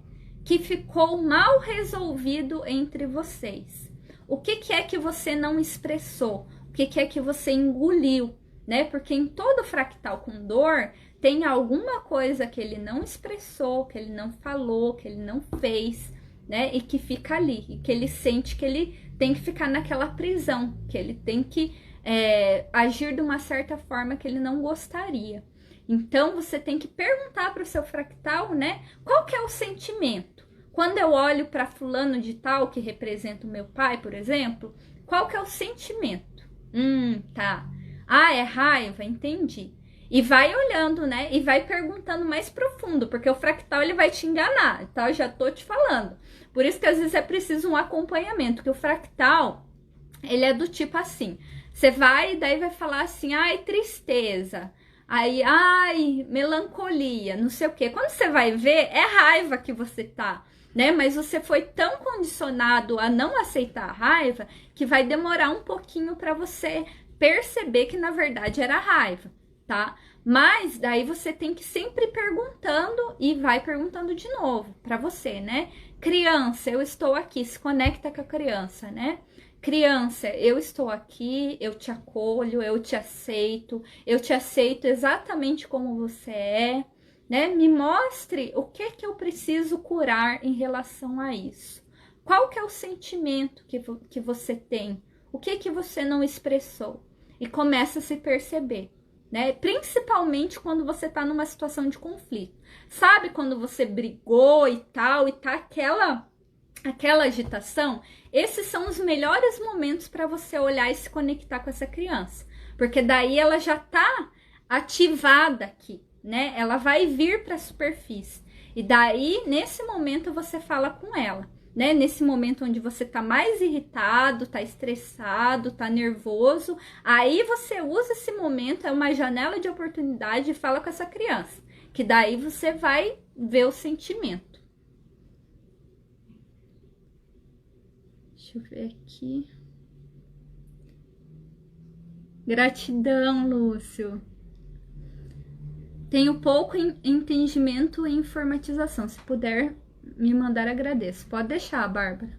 que ficou mal resolvido entre vocês? O que é que você não expressou? O que é que você engoliu, né? Porque em todo fractal com dor tem alguma coisa que ele não expressou, que ele não falou, que ele não fez, né? E que fica ali, e que ele sente que ele tem que ficar naquela prisão, que ele tem que agir de uma certa forma que ele não gostaria. Então, você tem que perguntar para o seu fractal, né? Qual que é o sentimento? Quando eu olho para fulano de tal, que representa o meu pai, por exemplo, qual que é o sentimento? Tá. Ah, é raiva? Entendi. E vai olhando, né? E vai perguntando mais profundo, porque o fractal ele vai te enganar, tá? Eu já tô te falando. Por isso que às vezes é preciso um acompanhamento, que o fractal, ele é do tipo assim, você vai e daí vai falar assim, ai, tristeza, aí, ai, melancolia, não sei o quê. Quando você vai ver, é raiva que você tá, né? Mas você foi tão condicionado a não aceitar a raiva que vai demorar um pouquinho para você perceber que na verdade era raiva, tá? Mas daí você tem que sempre perguntando e vai perguntando de novo para você, né? Criança, eu estou aqui, se conecta com a criança, né? Criança, eu estou aqui, eu te acolho, eu te aceito exatamente como você é, né? Me mostre o que eu preciso curar em relação a isso. Qual que é o sentimento que você tem? O que você não expressou? E começa a se perceber, né? Principalmente quando você está numa situação de conflito. Sabe quando você brigou e tal, e tá aquela agitação? Esses são os melhores momentos para você olhar e se conectar com essa criança. Porque daí ela já tá ativada aqui, né? Ela vai vir para a superfície. E daí, nesse momento, você fala com ela, né? Nesse momento onde você tá mais irritado, tá estressado, tá nervoso, aí você usa esse momento, é uma janela de oportunidade e fala com essa criança, que daí você vai ver o sentimento. Deixa eu ver aqui. Gratidão, Lúcio. Tenho pouco entendimento em informatização. Se puder me mandar, agradeço. Pode deixar, Bárbara.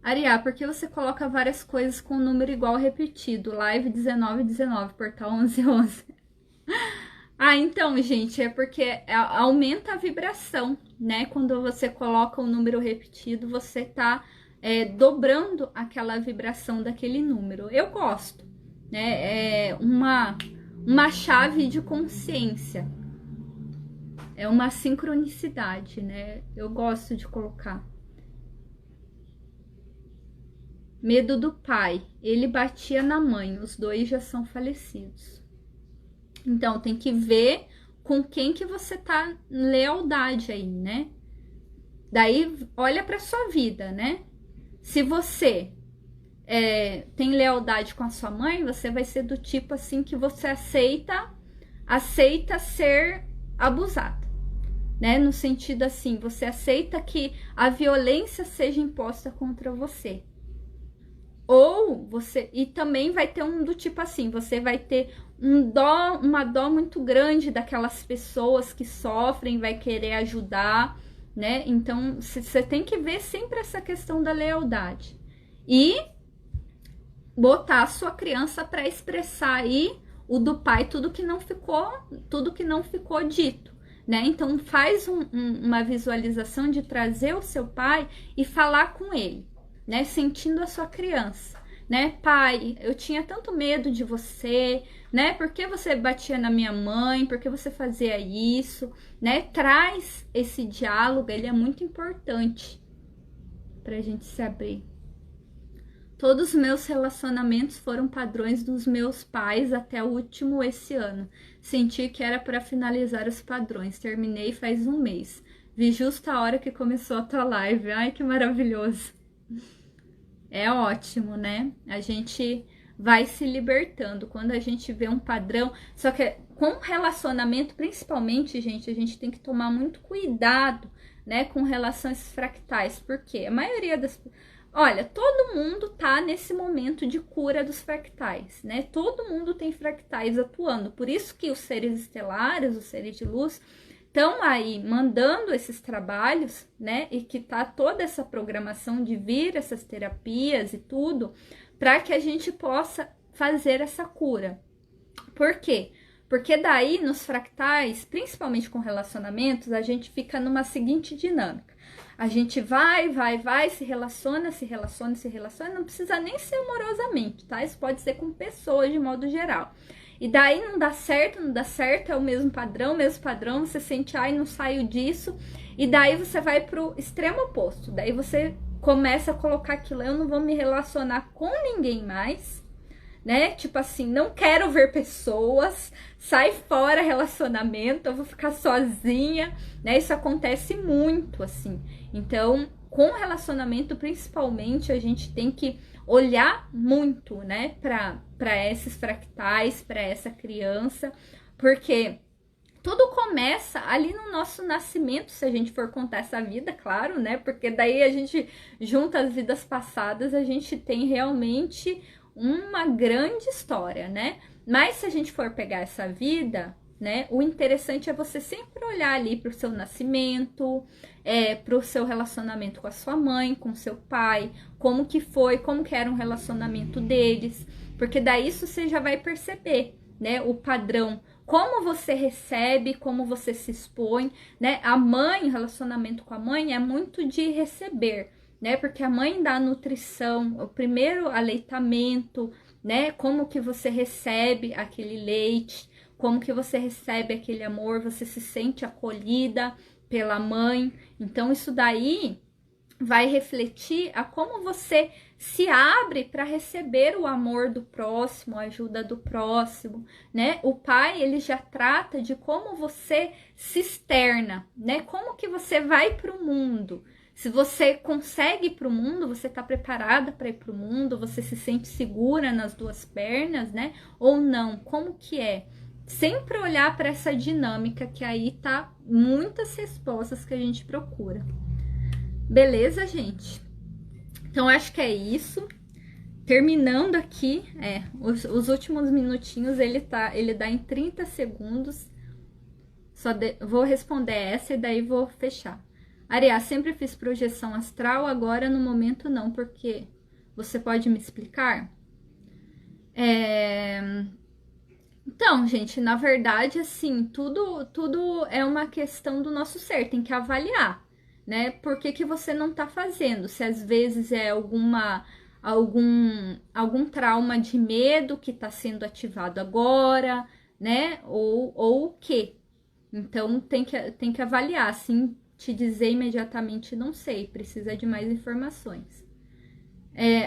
Ariá, por que você coloca várias coisas com número igual repetido? Live 1919, portal 1111. Ah, então, gente, é porque aumenta a vibração, né? Quando você coloca o número repetido, você tá dobrando aquela vibração daquele número. Eu gosto, né? É uma chave de consciência. É uma sincronicidade, né? Eu gosto de colocar. Medo do pai. Ele batia na mãe. Os dois já são falecidos. Então, tem que ver com quem que você tá em lealdade aí, né? Daí, olha pra sua vida, né? Se você tem lealdade com a sua mãe, você vai ser do tipo assim que você aceita ser abusado, né? No sentido assim, você aceita que a violência seja imposta contra você. Ou você, e também vai ter um do tipo assim, você vai ter uma dó muito grande daquelas pessoas que sofrem, vai querer ajudar, né? Então, você tem que ver sempre essa questão da lealdade. E botar a sua criança para expressar aí o do pai, tudo que não ficou dito, né? Então, faz uma visualização de trazer o seu pai e falar com ele, né? Sentindo a sua criança, né? Pai, eu tinha tanto medo de você, né? Por que você batia na minha mãe? Por que você fazia isso, né? Traz esse diálogo, ele é muito importante pra gente se abrir. Todos os meus relacionamentos foram padrões dos meus pais até o último esse ano. Senti que era para finalizar os padrões. Terminei faz um mês. Vi justo a hora que começou a tua live. Ai, que maravilhoso. É ótimo, né? A gente vai se libertando quando a gente vê um padrão. Só que com relacionamento, principalmente, gente, a gente tem que tomar muito cuidado, né, com relação a esses fractais. Porque a maioria das... Olha, todo mundo tá nesse momento de cura dos fractais, né? Todo mundo tem fractais atuando. Por isso que os seres estelares, os seres de luz, estão aí mandando esses trabalhos, né? E que tá toda essa programação de vir essas terapias e tudo, para que a gente possa fazer essa cura. Por quê? Porque daí nos fractais, principalmente com relacionamentos, a gente fica numa seguinte dinâmica. A gente vai, se relaciona, não precisa nem ser amorosamente, tá? Isso pode ser com pessoas de modo geral. E daí não dá certo, é o mesmo padrão, você sente, ai, não saio disso. E daí você vai pro extremo oposto. Daí você começa a colocar aquilo, eu não vou me relacionar com ninguém mais, né? Tipo assim, não quero ver pessoas, sai fora relacionamento, eu vou ficar sozinha, né? Isso acontece muito, assim. Então, com relacionamento, principalmente, a gente tem que olhar muito, né, para esses fractais, para essa criança, porque tudo começa ali no nosso nascimento, se a gente for contar essa vida, claro, né? Porque daí a gente junta as vidas passadas, a gente tem realmente uma grande história, né? Mas se a gente for pegar essa vida, né, o interessante é você sempre olhar ali para o seu nascimento, para o seu relacionamento com a sua mãe, com o seu pai, como que foi, como que era um relacionamento deles, porque daí isso você já vai perceber, né, o padrão, como você recebe, como você se expõe, né? A mãe, o relacionamento com a mãe é muito de receber, né? Porque a mãe dá a nutrição, o primeiro aleitamento, né? Como que você recebe aquele leite, como que você recebe aquele amor, você se sente acolhida pela mãe. Então isso daí vai refletir a como você se abre para receber o amor do próximo, a ajuda do próximo, né? O pai, ele já trata de como você se externa, né? Como que você vai para o mundo. Se você consegue ir para o mundo, você está preparada para ir para o mundo, você se sente segura nas duas pernas, né? Ou não? Como que é? Sempre olhar para essa dinâmica, que aí tá muitas respostas que a gente procura. Beleza, gente? Então, acho que é isso. Terminando aqui, os últimos minutinhos, ele dá em 30 segundos. Vou responder essa e daí vou fechar. Ariá, sempre fiz projeção astral, agora no momento não, porque você pode me explicar? Então, gente, na verdade, assim, tudo é uma questão do nosso ser, tem que avaliar, né? Por que você não tá fazendo? Se às vezes é algum trauma de medo que tá sendo ativado agora, né? Ou o quê? Então, tem que avaliar, assim, te dizer imediatamente, não sei, precisa de mais informações.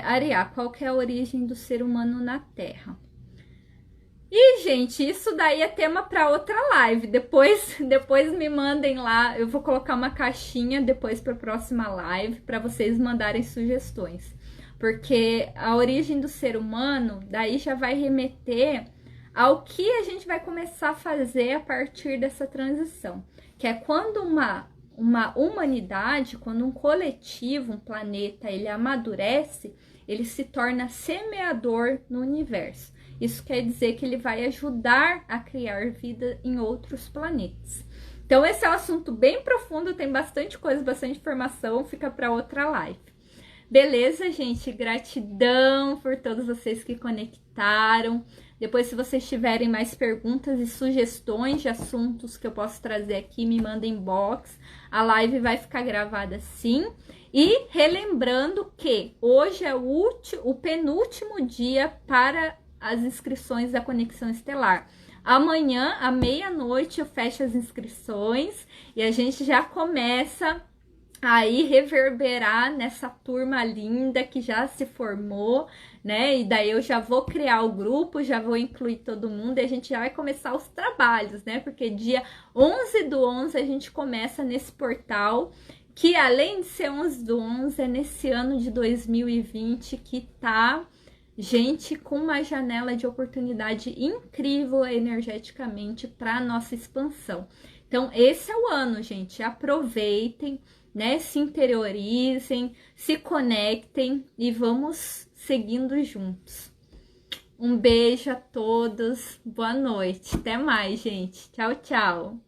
Ariá, qual que é a origem do ser humano na Terra? E, gente, isso daí é tema para outra live. Depois me mandem lá. Eu vou colocar uma caixinha depois para a próxima live para vocês mandarem sugestões. porque a origem do ser humano daí já vai remeter ao que a gente vai começar a fazer a partir dessa transição, que é quando uma humanidade, quando um coletivo, um planeta, ele amadurece, ele se torna semeador no universo. Isso quer dizer que ele vai ajudar a criar vida em outros planetas. Então esse é um assunto bem profundo, tem bastante coisa, bastante informação, fica para outra live. Beleza, gente? Gratidão por todos vocês que conectaram. Depois, se vocês tiverem mais perguntas e sugestões de assuntos que eu posso trazer aqui, me mandem inbox. A live vai ficar gravada sim. E relembrando que hoje é o penúltimo dia para as inscrições da Conexão Estelar. Amanhã, à meia-noite, eu fecho as inscrições e a gente já começa aí reverberar nessa turma linda que já se formou, né? E daí eu já vou criar o grupo, já vou incluir todo mundo e a gente já vai começar os trabalhos, né? Porque dia 11/11 a gente começa nesse portal, que além de ser 11/11, é nesse ano de 2020 que tá, gente, com uma janela de oportunidade incrível energeticamente para nossa expansão. Então, esse é o ano, gente. Aproveitem, né? Se interiorizem, se conectem e vamos seguindo juntos. Um beijo a todos, boa noite, até mais, gente. Tchau, tchau.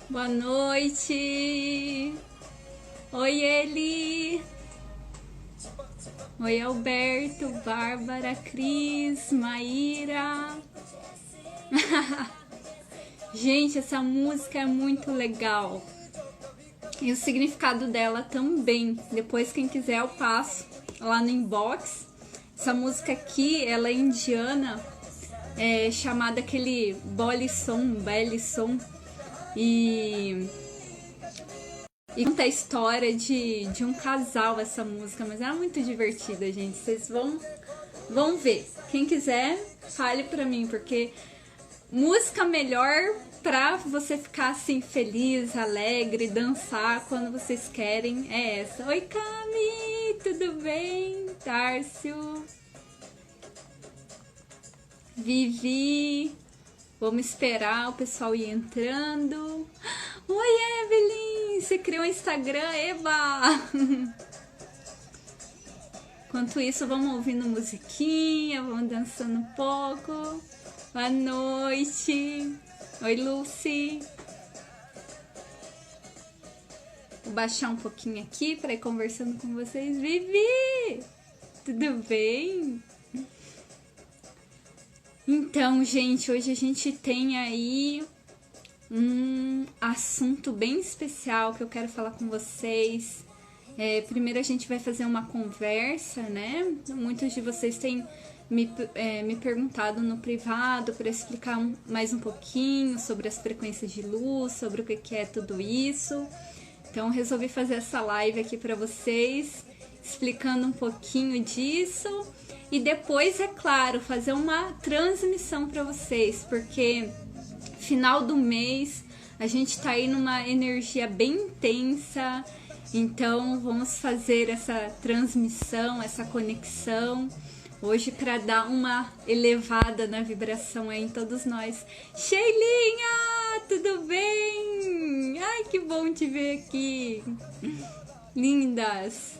Boa noite. Oi, Eli. Oi, Alberto, Bárbara, Cris, Maíra. Gente, essa música é muito legal. E o significado dela também. Depois, quem quiser, eu passo lá no inbox. Essa música aqui, ela é indiana, chamada aquele Boli Som. E conta a história de um casal, essa música, mas é muito divertida, gente. Vocês vão ver. Quem quiser, fale pra mim, porque música melhor pra você ficar assim feliz, alegre, dançar quando vocês querem é essa. Oi, Cami, tudo bem? Tárcio, Vivi. Vamos esperar o pessoal ir entrando. Oi, Evelyn! Você criou um Instagram, Eba! Enquanto isso, vamos ouvindo musiquinha, vamos dançando um pouco. Boa noite! Oi, Lucy! Vou baixar um pouquinho aqui para ir conversando com vocês. Vivi! Tudo bem? Então, gente, hoje a gente tem aí um assunto bem especial que eu quero falar com vocês. Primeiro a gente vai fazer uma conversa, né? Muitos de vocês têm me perguntado no privado para explicar mais um pouquinho sobre as frequências de luz, sobre o que é tudo isso. Então, resolvi fazer essa live aqui para vocês, explicando um pouquinho disso. E depois, é claro, fazer uma transmissão para vocês, porque final do mês a gente tá aí numa energia bem intensa, então vamos fazer essa transmissão, essa conexão hoje para dar uma elevada na vibração aí em todos nós. Sheilinha, tudo bem? Ai, que bom te ver aqui, lindas.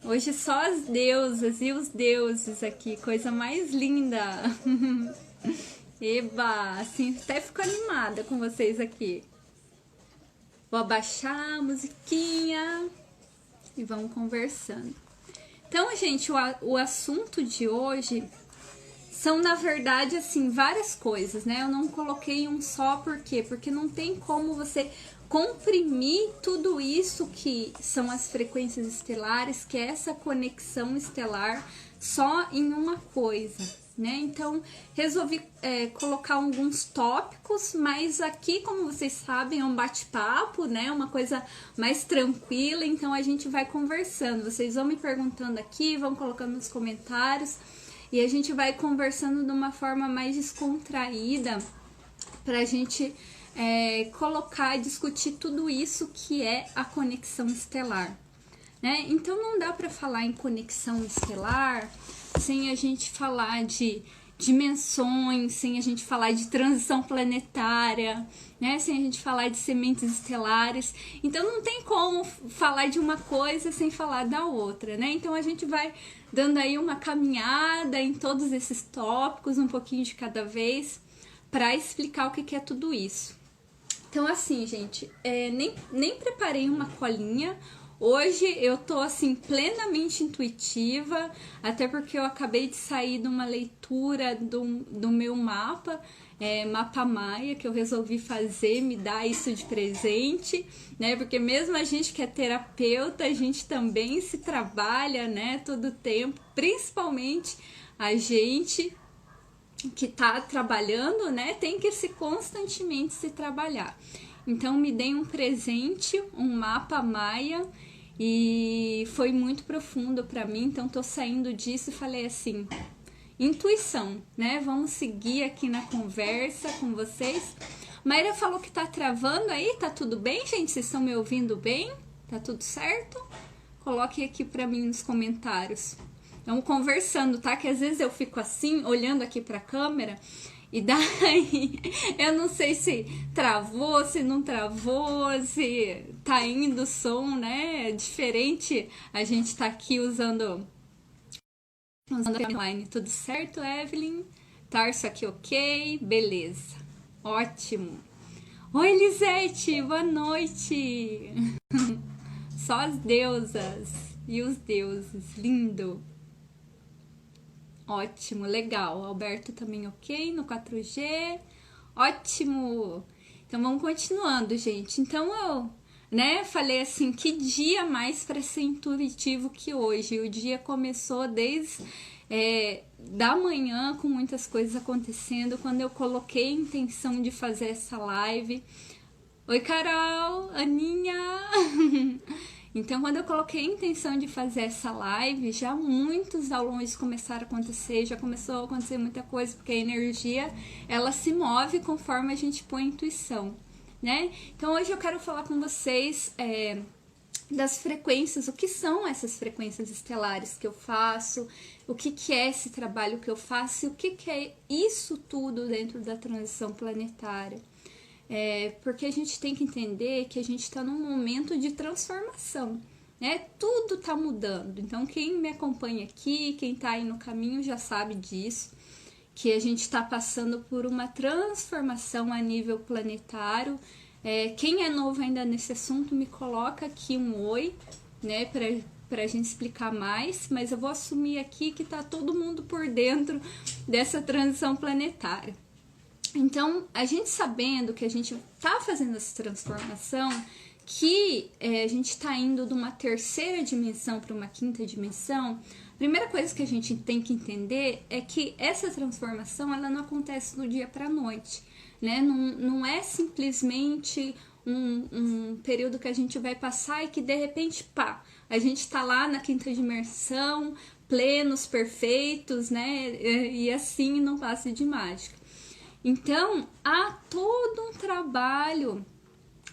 Hoje só as deusas e os deuses aqui, coisa mais linda. Eba, assim, até fico animada com vocês aqui. Vou abaixar a musiquinha e vamos conversando. Então, gente, o assunto de hoje são, na verdade, assim, várias coisas, né? Eu não coloquei um só, por quê? Porque não tem como você comprimir tudo isso que são as frequências estelares, que é essa conexão estelar, só em uma coisa, né? Então, resolvi colocar alguns tópicos, mas aqui, como vocês sabem, é um bate-papo, né? Uma coisa mais tranquila, então a gente vai conversando. Vocês vão me perguntando aqui, vão colocando nos comentários, e a gente vai conversando de uma forma mais descontraída pra gente colocar e discutir tudo isso que é a conexão estelar, né? Então não dá para falar em conexão estelar sem a gente falar de dimensões, sem a gente falar de transição planetária, né? Sem a gente falar de sementes estelares. Então não tem como falar de uma coisa sem falar da outra, né? Então a gente vai dando aí uma caminhada em todos esses tópicos, um pouquinho de cada vez, para explicar o que é tudo isso. Então assim, gente, nem preparei uma colinha. Hoje eu tô assim plenamente intuitiva, até porque eu acabei de sair de uma leitura do meu mapa, mapa Maia, que eu resolvi fazer, me dar isso de presente, né? Porque mesmo a gente que é terapeuta, a gente também se trabalha, né? Todo tempo, principalmente a gente que tá trabalhando, né? Tem que constantemente se trabalhar. Então me dei um presente, um mapa Maia, e foi muito profundo para mim, então tô saindo disso e falei assim, intuição, né? Vamos seguir aqui na conversa com vocês. Maíra falou que tá travando aí, tá tudo bem, gente? Vocês estão me ouvindo bem? Tá tudo certo? Coloque aqui para mim nos comentários. Vamos conversando, tá? Que às vezes eu fico assim, olhando aqui pra câmera, e daí eu não sei se travou, se não travou, se tá indo o som, né? Diferente a gente tá aqui usando online. Tudo certo, Evelyn? Tarso aqui ok? Beleza. Ótimo. Oi, Lisete, boa noite. Só as deusas e os deuses. Lindo. Ótimo, legal. Alberto também ok no 4G. Ótimo. Então vamos continuando, gente. Então eu, falei assim, que dia mais para ser intuitivo que hoje. O dia começou desde da manhã com muitas coisas acontecendo. Quando eu coloquei a intenção de fazer essa live. Oi, Carol, Aninha. Então, quando eu coloquei a intenção de fazer essa live, já muitos downloads começaram a acontecer, já começou a acontecer muita coisa, porque a energia, ela se move conforme a gente põe a intuição, né? Então, hoje eu quero falar com vocês das frequências, o que são essas frequências estelares que eu faço, o que é esse trabalho que eu faço e o que é isso tudo dentro da transição planetária. Porque a gente tem que entender que a gente está num momento de transformação, né? Tudo está mudando. Então, quem me acompanha aqui, quem está aí no caminho já sabe disso, que a gente está passando por uma transformação a nível planetário. Quem é novo ainda nesse assunto, me coloca aqui um oi, né? Para a gente explicar mais, mas eu vou assumir aqui que está todo mundo por dentro dessa transição planetária. Então, a gente sabendo que a gente tá fazendo essa transformação, que a gente tá indo de uma terceira dimensão para uma quinta dimensão, a primeira coisa que a gente tem que entender é que essa transformação, ela não acontece do dia para a noite, né? Não é simplesmente um período que a gente vai passar e que de repente, pá, a gente tá lá na quinta dimensão, plenos, perfeitos, né? E assim não passa de mágica. Então, há todo um trabalho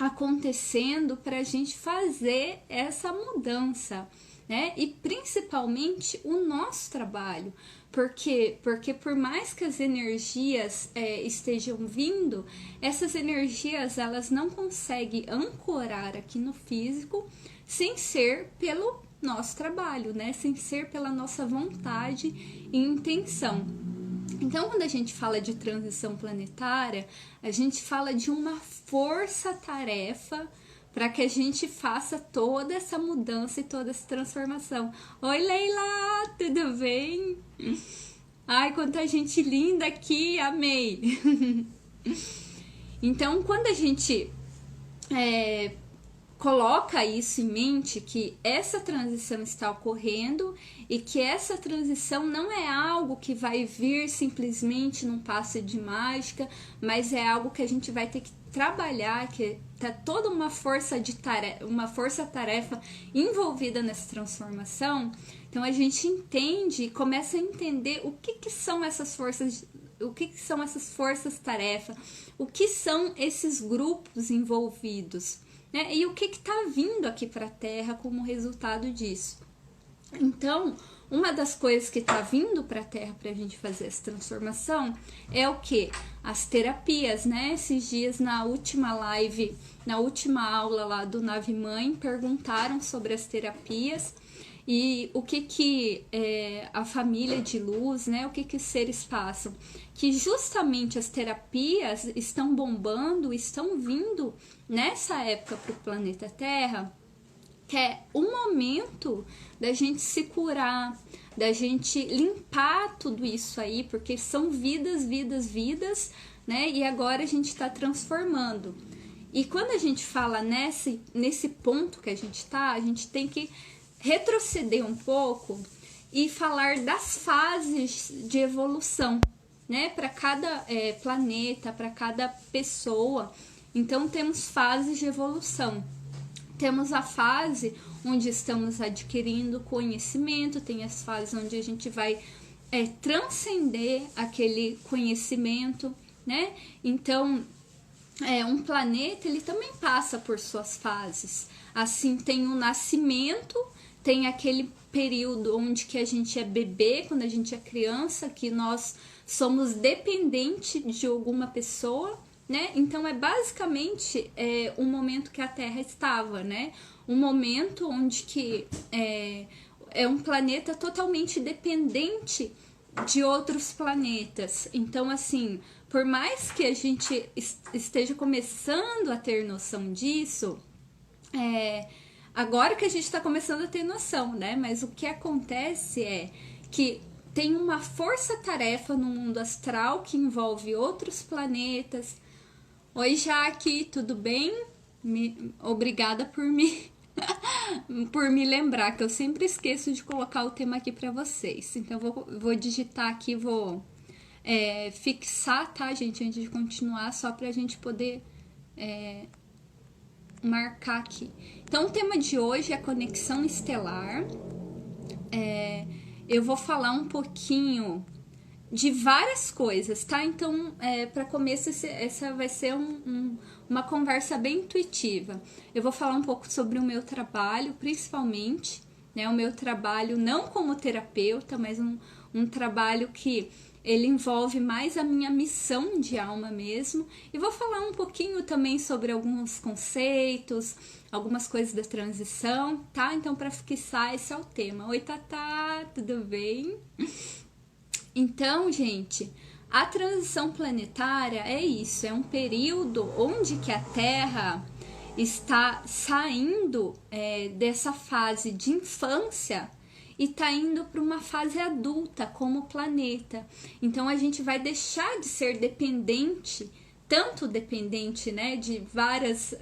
acontecendo para a gente fazer essa mudança, né? E principalmente o nosso trabalho. Porque por mais que as energias estejam vindo, essas energias elas não conseguem ancorar aqui no físico sem ser pelo nosso trabalho, né? Sem ser pela nossa vontade e intenção. Então, quando a gente fala de transição planetária, a gente fala de uma força-tarefa para que a gente faça toda essa mudança e toda essa transformação. Oi, Leila, tudo bem? Ai, quanta gente linda aqui, amei! Então, quando a gente coloca isso em mente, que essa transição está ocorrendo e que essa transição não é algo que vai vir simplesmente num passe de mágica, mas é algo que a gente vai ter que trabalhar, que tá toda uma força-tarefa envolvida nessa transformação. Então a gente entende e começa a entender o que são essas forças, o que são essas forças-tarefa, o que são esses grupos envolvidos, né? E o que está vindo aqui para a Terra como resultado disso. Então, uma das coisas que está vindo para a Terra para a gente fazer essa transformação é o que? As terapias, né? Esses dias na última live, na última aula lá do Nave Mãe, perguntaram sobre as terapias e o que a família de luz, né? O que os seres passam. Que justamente as terapias estão bombando, estão vindo nessa época para o planeta Terra, que é o momento da gente se curar, da gente limpar tudo isso aí, porque são vidas, né? E agora a gente está transformando. E quando a gente fala nesse ponto que a gente tem que retroceder um pouco e falar das fases de evolução, né? Para cada planeta, para cada pessoa. Então temos fases de evolução. Temos a fase onde estamos adquirindo conhecimento, tem as fases onde a gente vai transcender aquele conhecimento, né? Então, um planeta, ele também passa por suas fases. Assim, tem o nascimento, tem aquele período onde que a gente é bebê, quando a gente é criança, que nós somos dependentes de alguma pessoa, né? Então é basicamente um momento que a Terra estava, né? Um momento onde que é um planeta totalmente dependente de outros planetas. Então, assim, por mais que a gente esteja começando a ter noção disso, agora que a gente está começando a ter noção, né? Mas o que acontece é que tem uma força-tarefa no mundo astral que envolve outros planetas. Oi, Jaque, tudo bem? Obrigada por por me lembrar, que eu sempre esqueço de colocar o tema aqui para vocês. Então, vou digitar aqui, vou fixar, tá, gente, antes de continuar, só pra gente poder marcar aqui. Então, o tema de hoje é conexão estelar. Eu vou falar um pouquinho de várias coisas, tá? Então, para começo, essa vai ser uma conversa bem intuitiva. Eu vou falar um pouco sobre o meu trabalho, principalmente, né? O meu trabalho não como terapeuta, mas um trabalho que ele envolve mais a minha missão de alma mesmo. E vou falar um pouquinho também sobre alguns conceitos, algumas coisas da transição, tá? Então, para fixar, esse é o tema. Oi, Tatá, tudo bem? Então, gente, a transição planetária é isso, é um período onde que a Terra está saindo dessa fase de infância e está indo para uma fase adulta como planeta. Então, a gente vai deixar de ser dependente, tanto dependente, né, de vários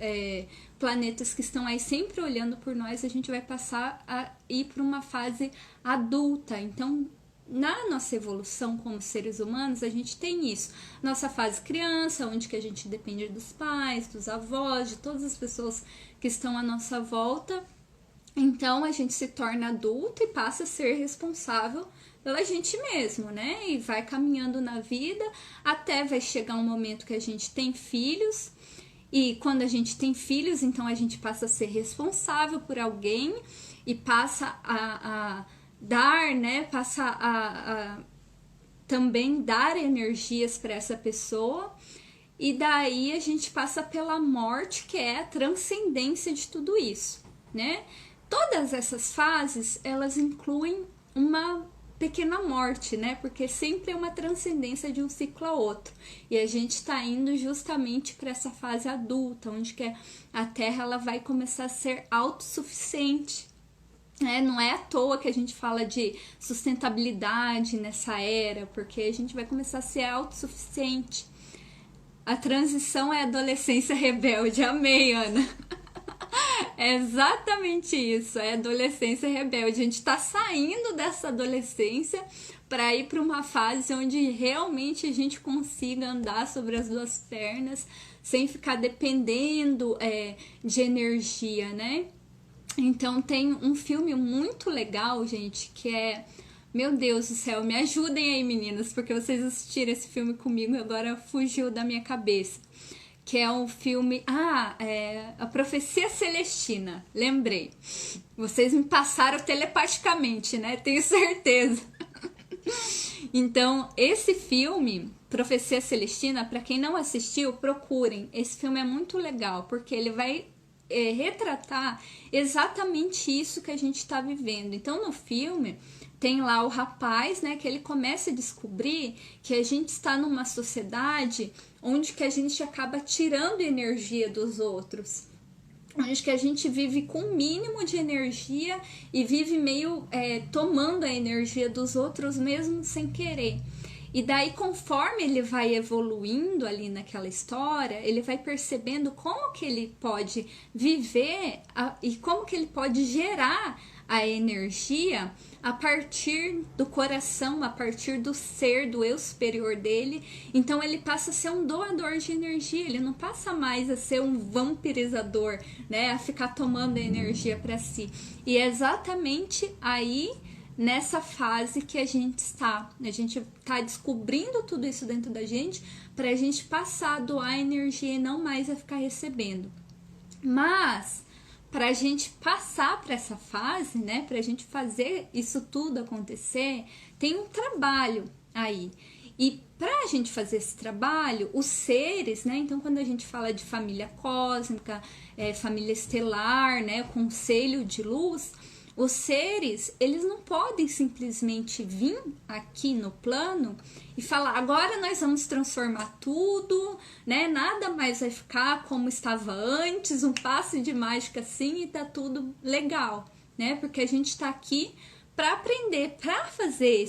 planetas que estão aí sempre olhando por nós, a gente vai passar a ir para uma fase adulta. Então, na nossa evolução como seres humanos, a gente tem isso. Nossa fase criança, onde que a gente depende dos pais, dos avós, de todas as pessoas que estão à nossa volta. Então, a gente se torna adulto e passa a ser responsável pela gente mesmo, né? E vai caminhando na vida, até vai chegar um momento que a gente tem filhos. E quando a gente tem filhos, então a gente passa a ser responsável por alguém e passa a dar, né? Passa a também dar energias para essa pessoa. E daí a gente passa pela morte, que é a transcendência de tudo isso, né? Todas essas fases, elas incluem uma pequena morte, né? Porque sempre é uma transcendência de um ciclo a outro. E a gente está indo justamente para essa fase adulta, onde que a Terra ela vai começar a ser autossuficiente, Não é à toa que a gente fala de sustentabilidade nessa era, porque a gente vai começar a ser autossuficiente. A transição é a adolescência rebelde. Amei, Ana. É exatamente isso, é adolescência rebelde. A gente está saindo dessa adolescência para ir para uma fase onde realmente a gente consiga andar sobre as duas pernas sem ficar dependendo de energia, né? Então tem um filme muito legal, gente, que é... Meu Deus do céu, me ajudem aí, meninas, porque vocês assistiram esse filme comigo e agora fugiu da minha cabeça. Que é um filme... A Profecia Celestina, lembrei. Vocês me passaram telepaticamente, né? Tenho certeza. Então, esse filme, Profecia Celestina, para quem não assistiu, procurem. Esse filme é muito legal, porque ele vai retratar exatamente isso que a gente está vivendo. Então, no filme... Tem lá o rapaz, né, que ele começa a descobrir que a gente está numa sociedade onde que a gente acaba tirando energia dos outros. Onde que a gente vive com o mínimo de energia e vive meio tomando a energia dos outros mesmo sem querer. E daí, conforme ele vai evoluindo ali naquela história, ele vai percebendo como que ele pode viver e como que ele pode gerar a energia a partir do coração, a partir do ser, do eu superior dele. Então ele passa a ser um doador de energia, ele não passa mais a ser um vampirizador, né, a ficar tomando energia para si. E é exatamente aí, nessa fase que a gente está descobrindo tudo isso dentro da gente, para a gente passar a doar energia e não mais a ficar recebendo. Mas para a gente passar para essa fase, né, para a gente fazer isso tudo acontecer, tem um trabalho aí. E para a gente fazer esse trabalho, os seres, né, então quando a gente fala de família cósmica, família estelar, né, conselho de luz, os seres, eles não podem simplesmente vir aqui no plano e falar, agora nós vamos transformar tudo, né? Nada mais vai ficar como estava antes, um passe de mágica assim e tá tudo legal, né? Porque a gente tá aqui para aprender, para fazer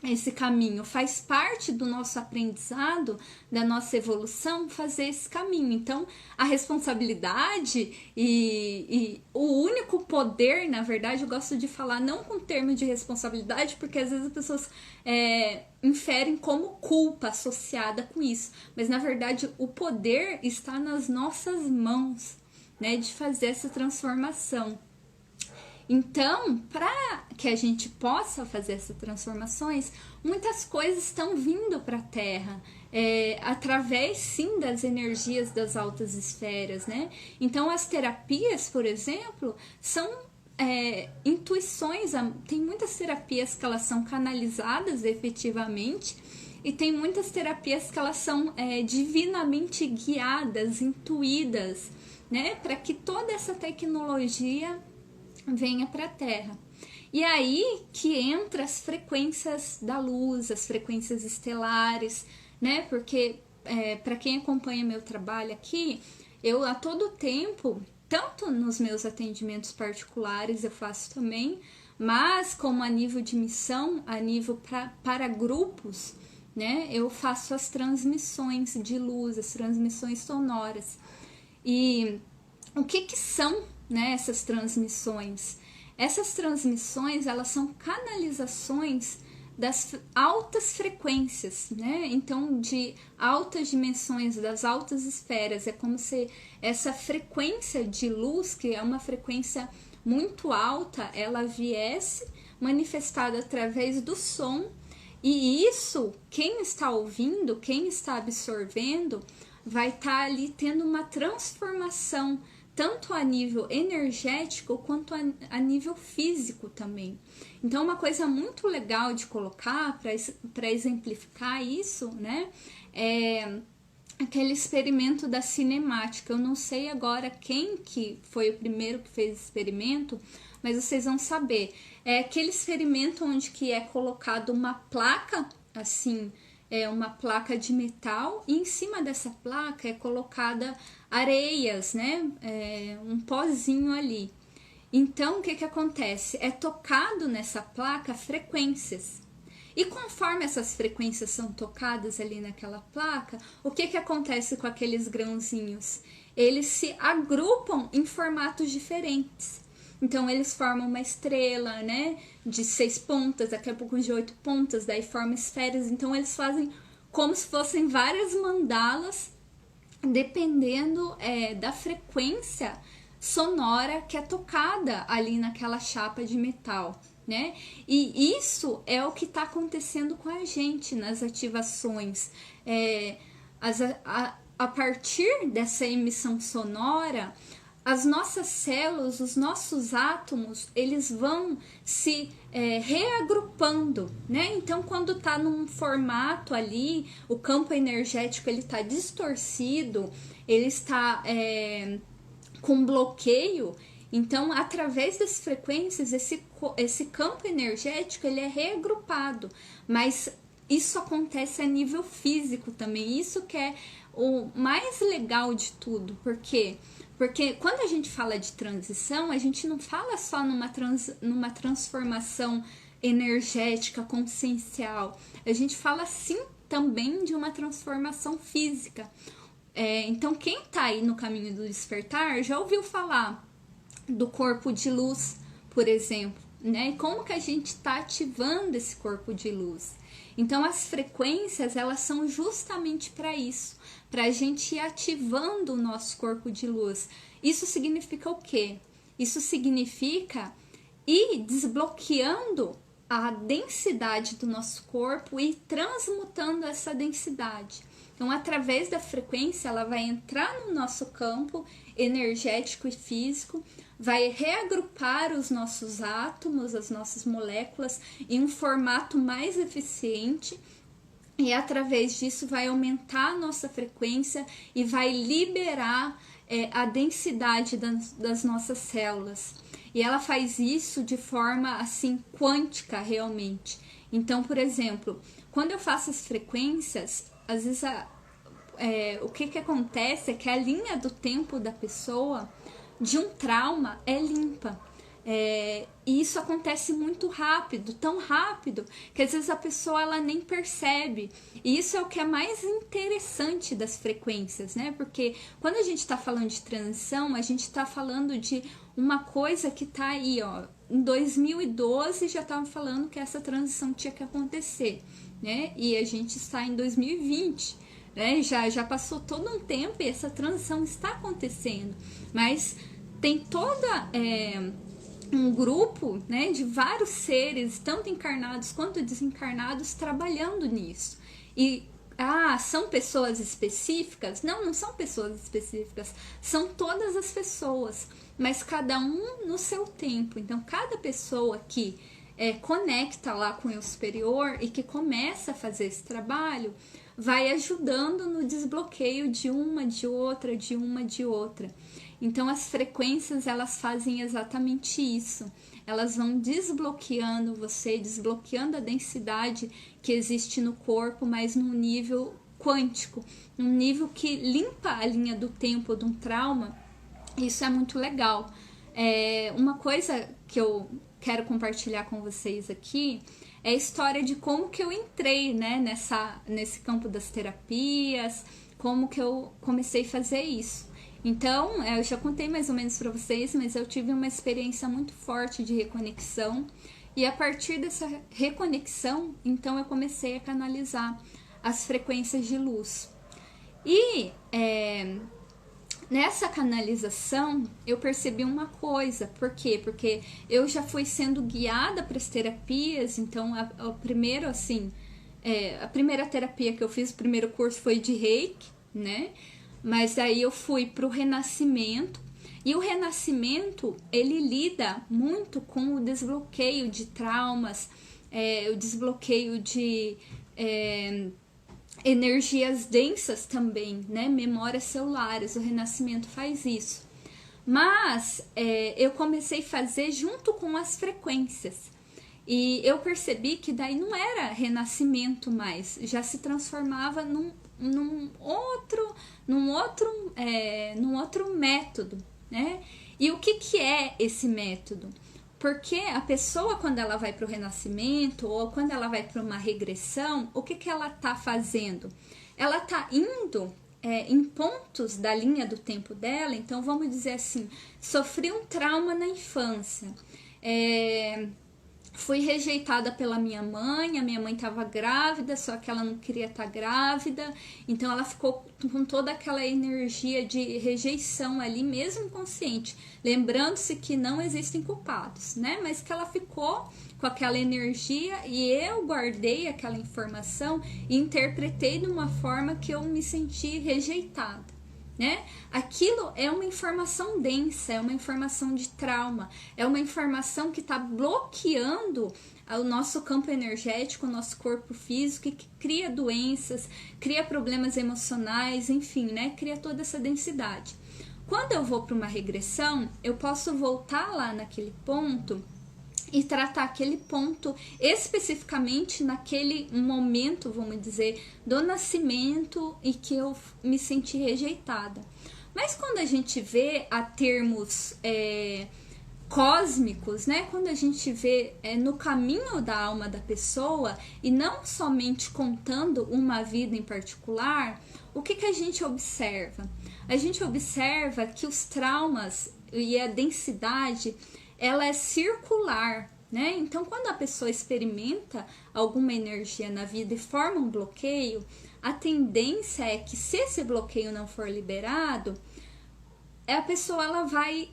esse caminho, faz parte do nosso aprendizado, da nossa evolução, fazer esse caminho. Então, a responsabilidade e o único poder, na verdade, eu gosto de falar não com termo de responsabilidade, porque às vezes as pessoas inferem como culpa associada com isso, mas na verdade o poder está nas nossas mãos, né, de fazer essa transformação. Então, para que a gente possa fazer essas transformações, muitas coisas estão vindo para a Terra, através, sim, das energias das altas esferas, né? Então, as terapias, por exemplo, são intuições. Tem muitas terapias que elas são canalizadas efetivamente, e tem muitas terapias que elas são divinamente guiadas, intuídas, né? Para que toda essa tecnologia venha para a Terra. E aí que entra as frequências da luz, as frequências estelares, né? Porque para quem acompanha meu trabalho aqui, eu a todo tempo, tanto nos meus atendimentos particulares eu faço também, mas como a nível de missão, a nível para grupos, né? Eu faço as transmissões de luz, as transmissões sonoras. E o que são, né, essas transmissões? Essas transmissões, elas são canalizações das altas frequências, né? Então, de altas dimensões, das altas esferas. É como se essa frequência de luz, que é uma frequência muito alta, ela viesse manifestada através do som. E isso, quem está ouvindo, quem está absorvendo, vai estar ali tendo uma transformação, tanto a nível energético quanto a nível físico também. Então, uma coisa muito legal de colocar para exemplificar isso, né, é aquele experimento da cinemática. Eu não sei agora quem que foi o primeiro que fez esse experimento, mas vocês vão saber. É aquele experimento onde que é colocado uma placa, assim, uma placa de metal, e em cima dessa placa é colocada areias, né? Um pozinho ali. Então, o que que acontece? É tocado nessa placa frequências. E conforme essas frequências são tocadas ali naquela placa, o que que acontece com aqueles grãozinhos? Eles se agrupam em formatos diferentes. Então, eles formam uma estrela, né? De 6 pontas, daqui a pouco de 8 pontas, daí formam esferas. Então, eles fazem como se fossem várias mandalas, dependendo da frequência sonora que é tocada ali naquela chapa de metal, né? E isso é o que está acontecendo com a gente nas ativações. A partir dessa emissão sonora, as nossas células, os nossos átomos, eles vão se reagrupando, né? Então, quando está num formato ali, o campo energético ele está distorcido, ele está com bloqueio. Então, através das frequências, esse campo energético ele é reagrupado, mas isso acontece a nível físico também. Isso que é o mais legal de tudo. Por quê? Porque quando a gente fala de transição, a gente não fala só numa transformação energética, consciencial. A gente fala sim também de uma transformação física. Então, quem está aí no caminho do despertar já ouviu falar do corpo de luz, por exemplo, né? Como que a gente está ativando esse corpo de luz? Então, as frequências, elas são justamente para isso, para a gente ir ativando o nosso corpo de luz. Isso significa o quê? Isso significa ir desbloqueando a densidade do nosso corpo e transmutando essa densidade. Então, através da frequência, ela vai entrar no nosso campo energético e físico, vai reagrupar os nossos átomos, as nossas moléculas em um formato mais eficiente e através disso vai aumentar a nossa frequência e vai liberar a densidade das nossas células. E ela faz isso de forma assim quântica realmente. Então, por exemplo, quando eu faço as frequências, às vezes o que acontece é que a linha do tempo da pessoa de um trauma é limpa. E isso acontece muito rápido, tão rápido, que às vezes a pessoa ela nem percebe. E isso é o que é mais interessante das frequências, né? Porque quando a gente está falando de transição, a gente está falando de uma coisa que está aí, ó. Em 2012 já estavam falando que essa transição tinha que acontecer, né? E a gente está em 2020, né? Já passou todo um tempo e essa transição está acontecendo, mas tem toda um grupo, né, de vários seres, tanto encarnados quanto desencarnados, trabalhando nisso. E são pessoas específicas? Não, não são pessoas específicas, são todas as pessoas, mas cada um no seu tempo. Então, cada pessoa que conecta lá com o superior e que começa a fazer esse trabalho, vai ajudando no desbloqueio de uma, de outra, de uma, de outra. Então, as frequências, elas fazem exatamente isso. Elas vão desbloqueando você, desbloqueando a densidade que existe no corpo, mas num nível quântico, num nível que limpa a linha do tempo de um trauma. Isso é muito legal. Uma coisa que eu quero compartilhar com vocês aqui é a história de como que eu entrei, né, nesse campo das terapias, como que eu comecei a fazer isso. Então, eu já contei mais ou menos para vocês, mas eu tive uma experiência muito forte de reconexão. E a partir dessa reconexão, então eu comecei a canalizar as frequências de luz. E nessa canalização, eu percebi uma coisa. Por quê? Porque eu já fui sendo guiada para as terapias. Então, a primeira terapia que eu fiz, o primeiro curso foi de Reiki, né? Mas aí eu fui para o renascimento, e o renascimento, ele lida muito com o desbloqueio de traumas, o desbloqueio de energias densas também, né? Memórias celulares, o renascimento faz isso. Mas eu comecei a fazer junto com as frequências. E eu percebi que daí não era renascimento mais, já se transformava num outro método, né? E o que é esse método? Porque a pessoa, quando ela vai para o renascimento ou quando ela vai para uma regressão, o que ela está fazendo? Ela está indo em pontos da linha do tempo dela. Então, vamos dizer assim, sofri um trauma na infância. Fui rejeitada pela minha mãe, a minha mãe estava grávida, só que ela não queria estar grávida, então ela ficou com toda aquela energia de rejeição ali, mesmo consciente, lembrando-se que não existem culpados, né? Mas que ela ficou com aquela energia e eu guardei aquela informação e interpretei de uma forma que eu me senti rejeitada. Né? Aquilo é uma informação densa, é uma informação de trauma, é uma informação que está bloqueando o nosso campo energético, o nosso corpo físico, e que cria doenças, cria problemas emocionais, enfim, né? Cria toda essa densidade. Quando eu vou para uma regressão, eu posso voltar lá naquele ponto e tratar aquele ponto especificamente naquele momento, vamos dizer, do nascimento e que eu me senti rejeitada. Mas quando a gente vê a termos cósmicos, né? Quando a gente vê no caminho da alma da pessoa e não somente contando uma vida em particular, o que a gente observa? A gente observa que os traumas e a densidade ela é circular, né? Então, quando a pessoa experimenta alguma energia na vida e forma um bloqueio, a tendência é que, se esse bloqueio não for liberado, a pessoa ela vai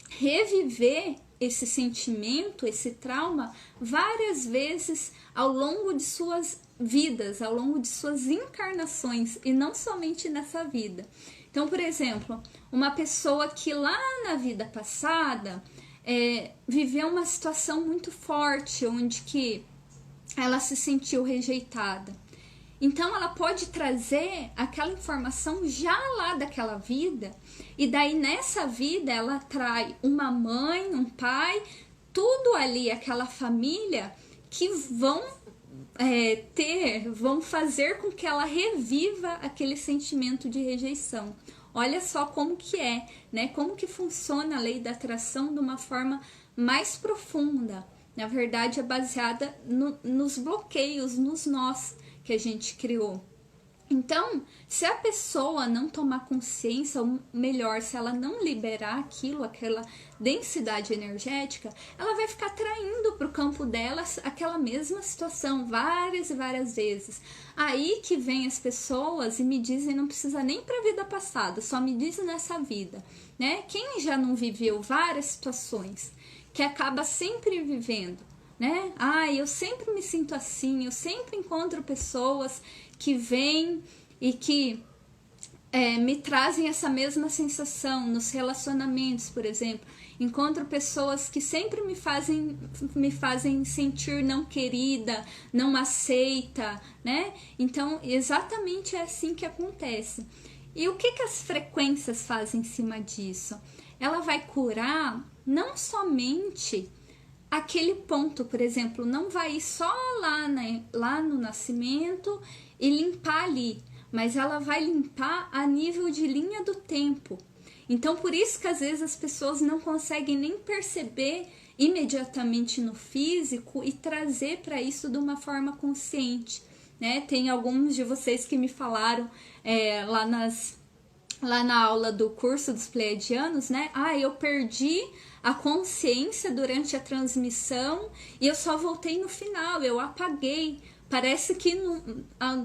reviver esse sentimento, esse trauma, várias vezes ao longo de suas vidas, ao longo de suas encarnações, e não somente nessa vida. Então, por exemplo, uma pessoa que lá na vida passada viveu uma situação muito forte, onde que ela se sentiu rejeitada. Então, ela pode trazer aquela informação já lá daquela vida, e daí nessa vida ela traz uma mãe, um pai, tudo ali, aquela família, que vão fazer com que ela reviva aquele sentimento de rejeição. Olha só como que né? Como que funciona a lei da atração de uma forma mais profunda. Na verdade, é baseada nos bloqueios, nos nós que a gente criou. Então, se a pessoa não tomar consciência, ou melhor, se ela não liberar aquilo, aquela densidade energética, ela vai ficar traindo para o campo dela aquela mesma situação várias e várias vezes. Aí que vem as pessoas e me dizem, não precisa nem para a vida passada, só me dizem nessa vida, né? Quem já não viveu várias situações que acaba sempre vivendo, né? Eu sempre me sinto assim, eu sempre encontro pessoas que vêm e que me trazem essa mesma sensação nos relacionamentos, por exemplo. Encontro pessoas que sempre me fazem sentir não querida, não aceita, né? Então, exatamente é assim que acontece. E o que as frequências fazem em cima disso? Ela vai curar não somente aquele ponto, por exemplo, não vai ir só lá no nascimento e limpar ali, mas ela vai limpar a nível de linha do tempo. Então, por isso que às vezes as pessoas não conseguem nem perceber imediatamente no físico e trazer para isso de uma forma consciente, né? Tem alguns de vocês que me falaram lá na aula do curso dos Pleiadianos, né? Eu perdi a consciência durante a transmissão e eu só voltei no final, eu apaguei. Parece que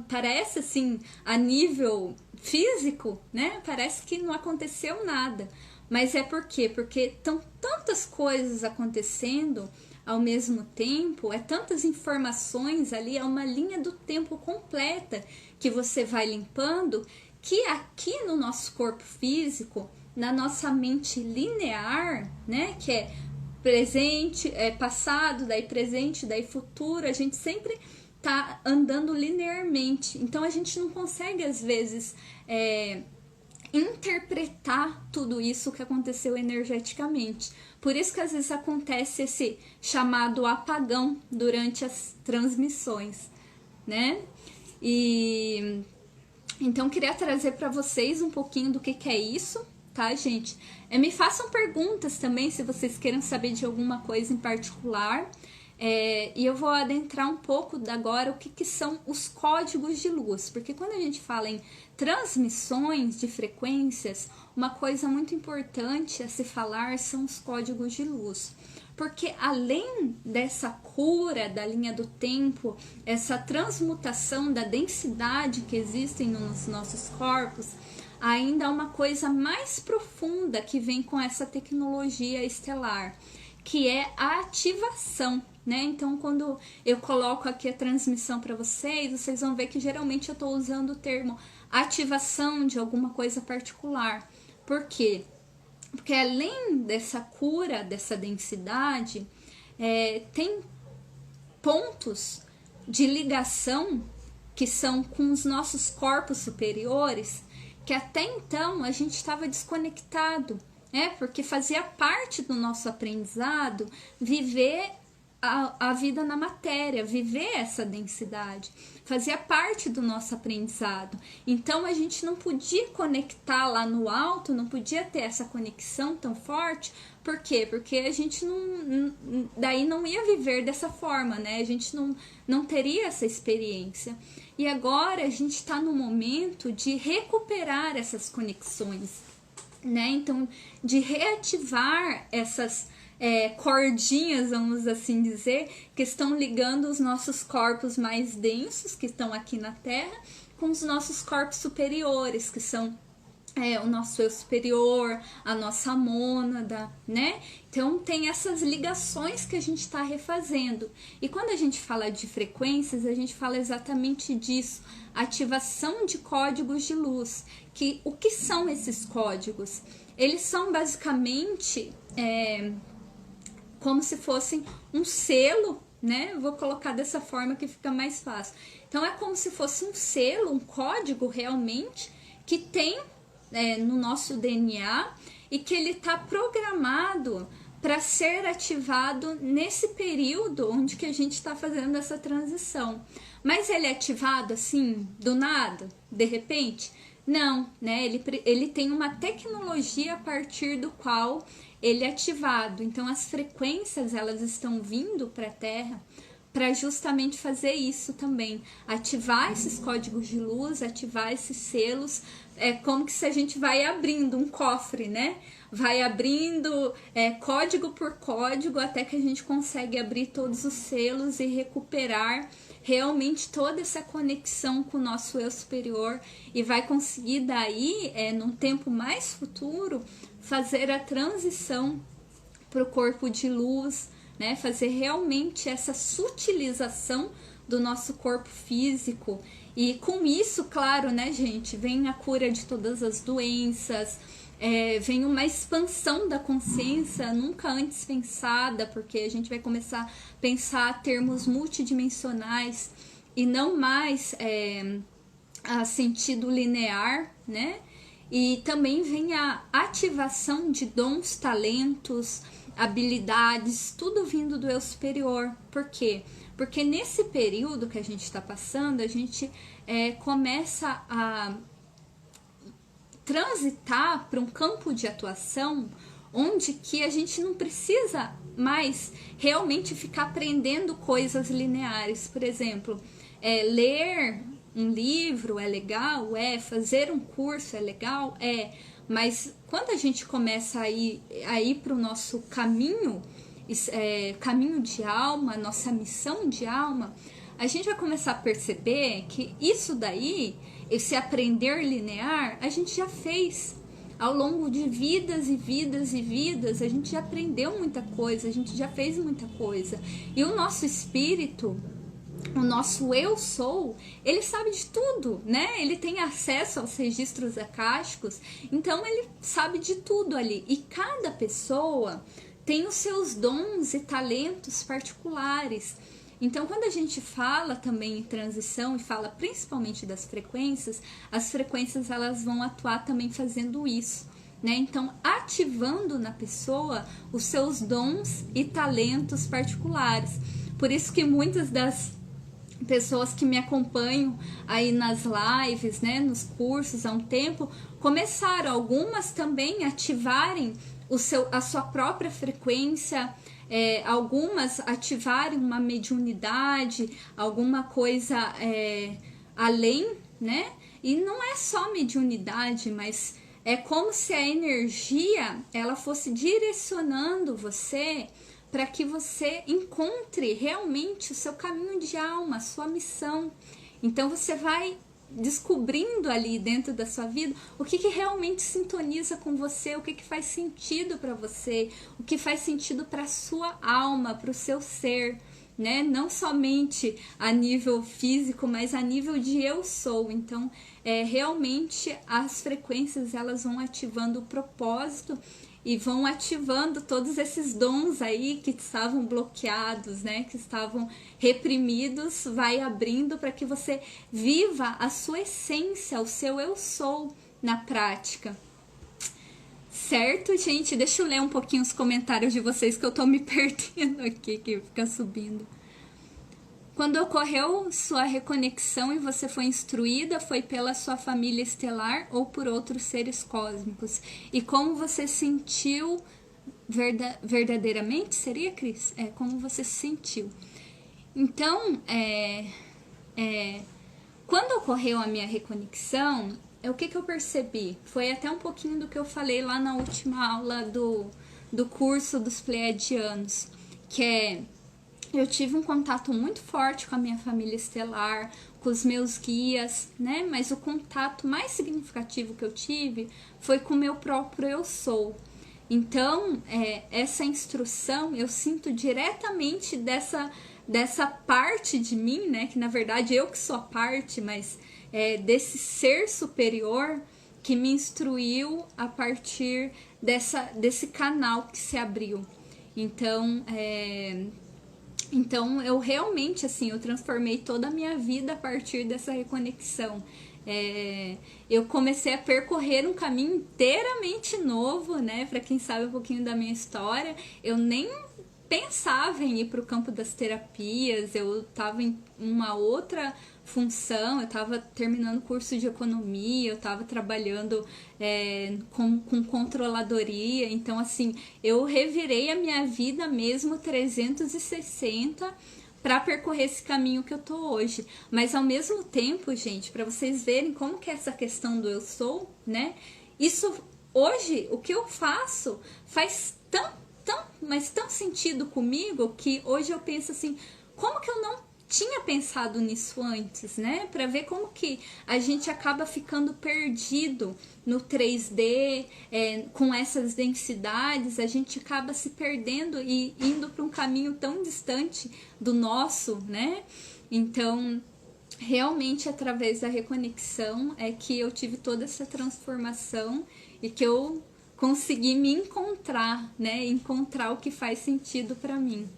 parece assim, a nível físico, né? Parece que não aconteceu nada. Mas é por quê? Porque estão tantas coisas acontecendo ao mesmo tempo, tantas informações ali, é uma linha do tempo completa que você vai limpando, que aqui no nosso corpo físico, na nossa mente linear, né, que é presente, passado, daí presente, daí futuro, a gente sempre tá andando linearmente. Então a gente não consegue às vezes interpretar tudo isso que aconteceu energeticamente. Por isso que às vezes acontece esse chamado apagão durante as transmissões, né? E então queria trazer para vocês um pouquinho do que é isso, tá, gente? Me façam perguntas também, se vocês queiram saber de alguma coisa em particular. E eu vou adentrar um pouco agora o que são os códigos de luz, porque quando a gente fala em transmissões de frequências, uma coisa muito importante a se falar são os códigos de luz. Porque além dessa cura da linha do tempo, essa transmutação da densidade que existem nos nossos corpos, ainda há uma coisa mais profunda que vem com essa tecnologia estelar, que é a ativação, né? Então, quando eu coloco aqui a transmissão para vocês vão ver que geralmente eu estou usando o termo ativação de alguma coisa particular. Por quê? Porque além dessa cura, dessa densidade, tem pontos de ligação que são com os nossos corpos superiores, que até então a gente estava desconectado, porque fazia parte do nosso aprendizado viver a vida na matéria, viver essa densidade, fazia parte do nosso aprendizado. Então a gente não podia conectar lá no alto, não podia ter essa conexão tão forte. Por quê? Porque a gente daí não ia viver dessa forma, né? A gente não teria essa experiência. E agora a gente está no momento de recuperar essas conexões, né? Então, de reativar essas cordinhas, vamos assim dizer, que estão ligando os nossos corpos mais densos, que estão aqui na Terra, com os nossos corpos superiores, que são o nosso eu superior, a nossa mônada, né? Então tem essas ligações que a gente está refazendo. E quando a gente fala de frequências, a gente fala exatamente disso, ativação de códigos de luz. O que são esses códigos? Eles são basicamente como se fossem um selo, né? Vou colocar dessa forma que fica mais fácil. Então é como se fosse um selo, um código realmente, que tem no nosso DNA e que ele está programado para ser ativado nesse período onde que a gente está fazendo essa transição. Mas ele é ativado assim, do nada, de repente? Não, né? Ele tem uma tecnologia a partir do qual ele é ativado. Então as frequências, elas estão vindo para a Terra para justamente fazer isso também, ativar esses códigos de luz, ativar esses selos. É como que se a gente vai abrindo um cofre, né? Vai abrindo código por código até que a gente consegue abrir todos os selos e recuperar realmente toda essa conexão com o nosso eu superior, e vai conseguir daí, num tempo mais futuro, fazer a transição para o corpo de luz, né? Fazer realmente essa sutilização do nosso corpo físico. E com isso, claro, né, gente, vem a cura de todas as doenças, vem uma expansão da consciência nunca antes pensada, porque a gente vai começar a pensar termos multidimensionais e não mais a sentido linear, né? E também vem a ativação de dons, talentos, habilidades, tudo vindo do eu superior. Por quê? Porque nesse período que a gente está passando, a gente começa a transitar para um campo de atuação onde que a gente não precisa mais realmente ficar aprendendo coisas lineares. Por exemplo, ler um livro é legal, fazer um curso é legal, mas quando a gente começa a ir para o nosso caminho, caminho de alma, nossa missão de alma, a gente vai começar a perceber que isso daí, esse aprender linear, a gente já fez ao longo de vidas e vidas e vidas. A gente já aprendeu muita coisa, a gente já fez muita coisa, e o nosso espírito, o nosso eu sou, ele sabe de tudo, né? Ele tem acesso aos registros acásticos, então ele sabe de tudo ali. E cada pessoa tem os seus dons e talentos particulares. Então, quando a gente fala também em transição e fala principalmente das frequências, as frequências elas vão atuar também fazendo isso, né? Então, ativando na pessoa os seus dons e talentos particulares. Por isso que muitas das pessoas que me acompanham aí nas lives, né, nos cursos há um tempo, começaram algumas também a ativarem a sua própria frequência, algumas ativarem uma mediunidade, alguma coisa além, né? E não é só mediunidade, mas é como se a energia ela fosse direcionando você para que você encontre realmente o seu caminho de alma, a sua missão. Então você vai descobrindo ali dentro da sua vida o que realmente sintoniza com você, o que faz sentido para você, o que faz sentido para a sua alma, para o seu ser, né? Não somente a nível físico, mas a nível de eu sou. Então, realmente as frequências elas vão ativando o propósito e vão ativando todos esses dons aí que estavam bloqueados, né? Que estavam reprimidos, vai abrindo para que você viva a sua essência, o seu eu sou na prática. Certo, gente? Deixa eu ler um pouquinho os comentários de vocês que eu tô me perdendo aqui, que fica subindo. Quando ocorreu sua reconexão e você foi instruída, foi pela sua família estelar ou por outros seres cósmicos? E como você sentiu verdadeiramente? Seria, Cris? Como você se sentiu? Então, quando ocorreu a minha reconexão, o que eu percebi? Foi até um pouquinho do que eu falei lá na última aula do curso dos Pleiadianos, que eu tive um contato muito forte com a minha família estelar, com os meus guias, né? Mas o contato mais significativo que eu tive foi com o meu próprio eu sou. Então, essa instrução eu sinto diretamente dessa parte de mim, né? Que na verdade eu que sou a parte, mas desse ser superior que me instruiu a partir desse canal que se abriu. Então, eu realmente, assim, eu transformei toda a minha vida a partir dessa reconexão. Eu comecei a percorrer um caminho inteiramente novo, né? Para quem sabe um pouquinho da minha história, eu nem pensava em ir para o campo das terapias, eu estava em uma outra função, eu estava terminando curso de economia, eu estava trabalhando com controladoria, então assim, eu revirei a minha vida mesmo 360 para percorrer esse caminho que eu tô hoje. Mas ao mesmo tempo, gente, para vocês verem como que é essa questão do eu sou, né? Isso hoje, o que eu faço faz mas tão sentido comigo que hoje eu penso assim, como que eu não tinha pensado nisso antes, né? Para ver como que a gente acaba ficando perdido no 3D, com essas densidades, a gente acaba se perdendo e indo para um caminho tão distante do nosso, né? Então, realmente através da reconexão é que eu tive toda essa transformação e que eu consegui me encontrar, né? Encontrar o que faz sentido para mim.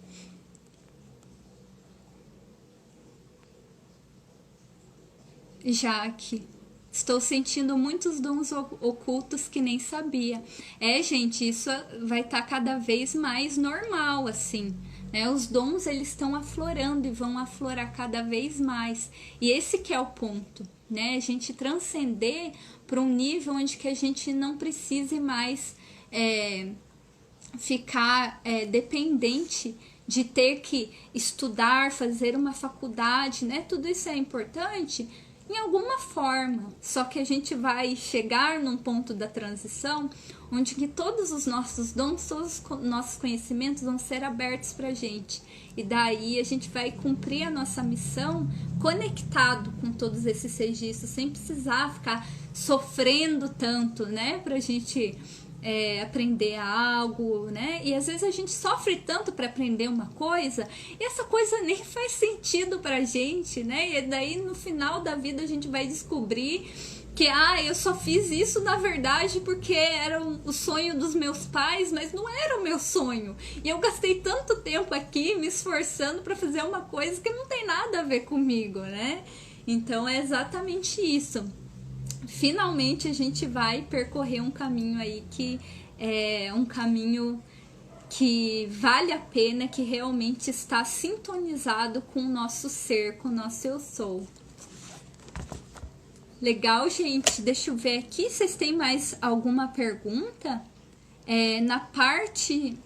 Jaque, estou sentindo muitos dons ocultos que nem sabia. Gente, isso vai estar cada vez mais normal, assim, né? Os dons, eles estão aflorando e vão aflorar cada vez mais. E esse que é o ponto, né? A gente transcender para um nível onde que a gente não precise mais ficar dependente de ter que estudar, fazer uma faculdade, né? Tudo isso é importante em alguma forma, só que a gente vai chegar num ponto da transição onde que todos os nossos dons, todos os nossos conhecimentos vão ser abertos pra gente, e daí a gente vai cumprir a nossa missão conectado com todos esses registros, sem precisar ficar sofrendo tanto, né, pra gente aprender algo, né? E às vezes a gente sofre tanto para aprender uma coisa e essa coisa nem faz sentido pra gente, né? E daí no final da vida a gente vai descobrir que eu só fiz isso na verdade porque era o sonho dos meus pais, mas não era o meu sonho. E eu gastei tanto tempo aqui me esforçando para fazer uma coisa que não tem nada a ver comigo, né? Então é exatamente isso. Finalmente a gente vai percorrer um caminho aí que é um caminho que vale a pena, que realmente está sintonizado com o nosso ser, com o nosso eu sou. Legal, gente? Deixa eu ver aqui, vocês têm mais alguma pergunta? Na parte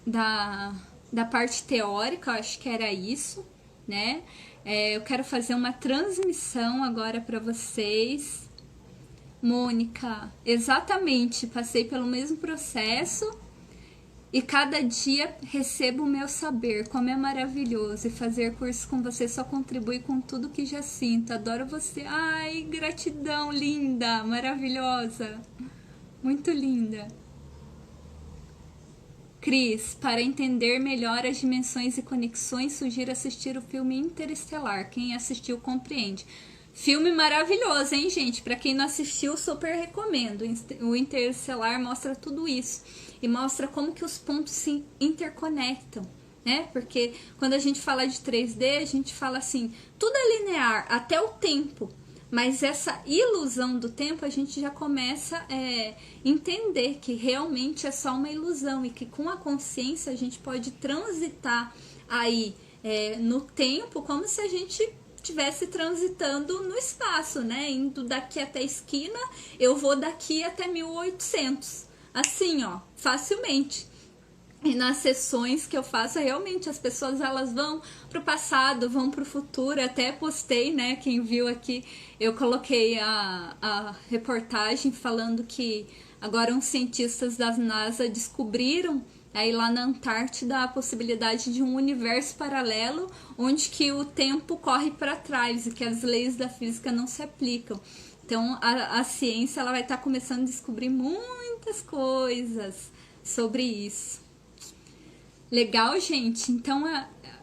da parte teórica, eu acho que era isso, né? Eu quero fazer uma transmissão agora para vocês. Mônica, exatamente, passei pelo mesmo processo e cada dia recebo o meu saber, como é maravilhoso. E fazer curso com você só contribui com tudo que já sinto. Adoro você. Ai, gratidão, linda, maravilhosa, muito linda. Cris, para entender melhor as dimensões e conexões, sugiro assistir o filme Interestelar. Quem assistiu compreende. Filme maravilhoso, hein, gente? Para quem não assistiu, super recomendo. O Interestelar mostra tudo isso e mostra como que os pontos se interconectam, né? Porque quando a gente fala de 3D, a gente fala assim, tudo é linear, até o tempo. Mas essa ilusão do tempo a gente já começa a entender que realmente é só uma ilusão e que com a consciência a gente pode transitar aí no tempo como se a gente estivesse transitando no espaço, né? Indo daqui até a esquina, eu vou daqui até 1800. Assim, ó, facilmente. E nas sessões que eu faço, realmente as pessoas elas vão pro passado, vão pro futuro. Até postei, né? Quem viu aqui, eu coloquei a reportagem falando que agora uns cientistas da NASA descobriram aí lá na Antártida a possibilidade de um universo paralelo onde que o tempo corre para trás e que as leis da física não se aplicam. Então a ciência ela vai estar começando a descobrir muitas coisas sobre isso. Legal, gente? Então,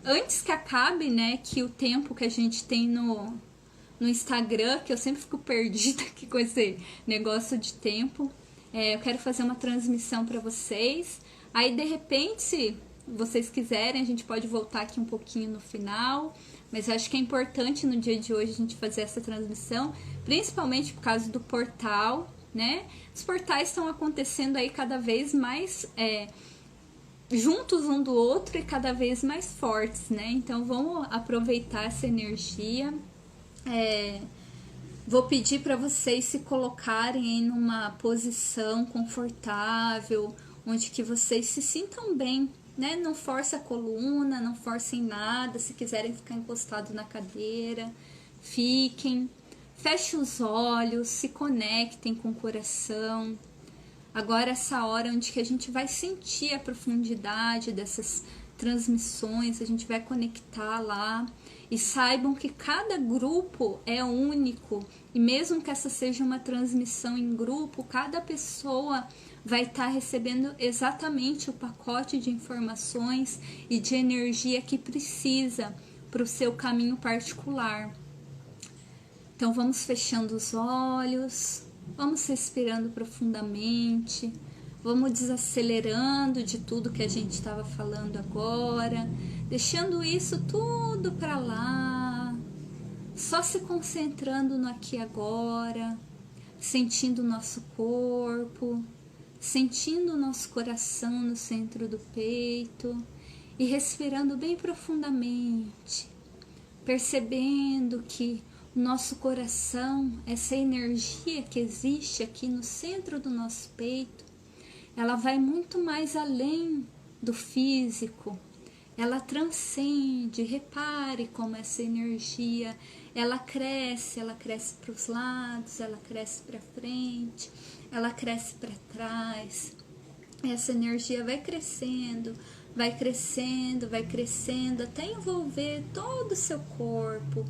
antes que acabe, né, que o tempo que a gente tem no Instagram, que eu sempre fico perdida aqui com esse negócio de tempo, eu quero fazer uma transmissão para vocês. Aí, de repente, se vocês quiserem, a gente pode voltar aqui um pouquinho no final, mas eu acho que é importante no dia de hoje a gente fazer essa transmissão, principalmente por causa do portal, né? Os portais estão acontecendo aí cada vez mais juntos um do outro e cada vez mais fortes, né? Então vamos aproveitar essa energia. Vou pedir para vocês se colocarem em uma posição confortável, onde que vocês se sintam bem, né? Não force a coluna, não forcem nada. Se quiserem ficar encostado na cadeira, fiquem. Fechem os olhos, se conectem com o coração. Agora essa hora onde que a gente vai sentir a profundidade dessas transmissões, a gente vai conectar lá. E saibam que cada grupo é único. E mesmo que essa seja uma transmissão em grupo, cada pessoa vai estar recebendo exatamente o pacote de informações e de energia que precisa para o seu caminho particular. Então vamos fechando os olhos, vamos respirando profundamente, vamos desacelerando de tudo que a gente estava falando agora, deixando isso tudo para lá, só se concentrando no aqui e agora, sentindo o nosso corpo, sentindo o nosso coração no centro do peito e respirando bem profundamente, percebendo que o nosso coração, essa energia que existe aqui no centro do nosso peito, ela vai muito mais além do físico, ela transcende. Repare como essa energia, ela cresce para os lados, ela cresce para frente, ela cresce para trás. Essa energia vai crescendo, vai crescendo, vai crescendo, até envolver todo o seu corpo.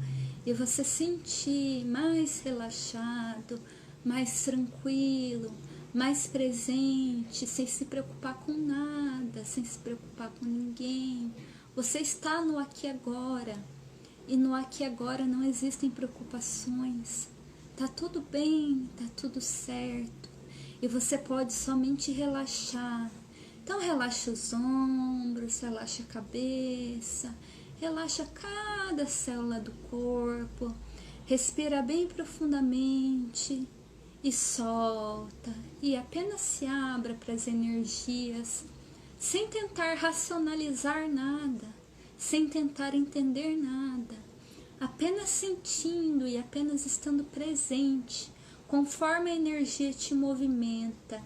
E você sentir mais relaxado, mais tranquilo, mais presente, sem se preocupar com nada, sem se preocupar com ninguém. Você está no aqui e agora. E no aqui e agora não existem preocupações. Tá tudo bem, tá tudo certo. E você pode somente relaxar. Então relaxa os ombros, relaxa a cabeça, relaxa cada célula do corpo, respira bem profundamente e solta. E apenas se abra para as energias sem tentar racionalizar nada, sem tentar entender nada, apenas sentindo e apenas estando presente, conforme a energia te movimenta.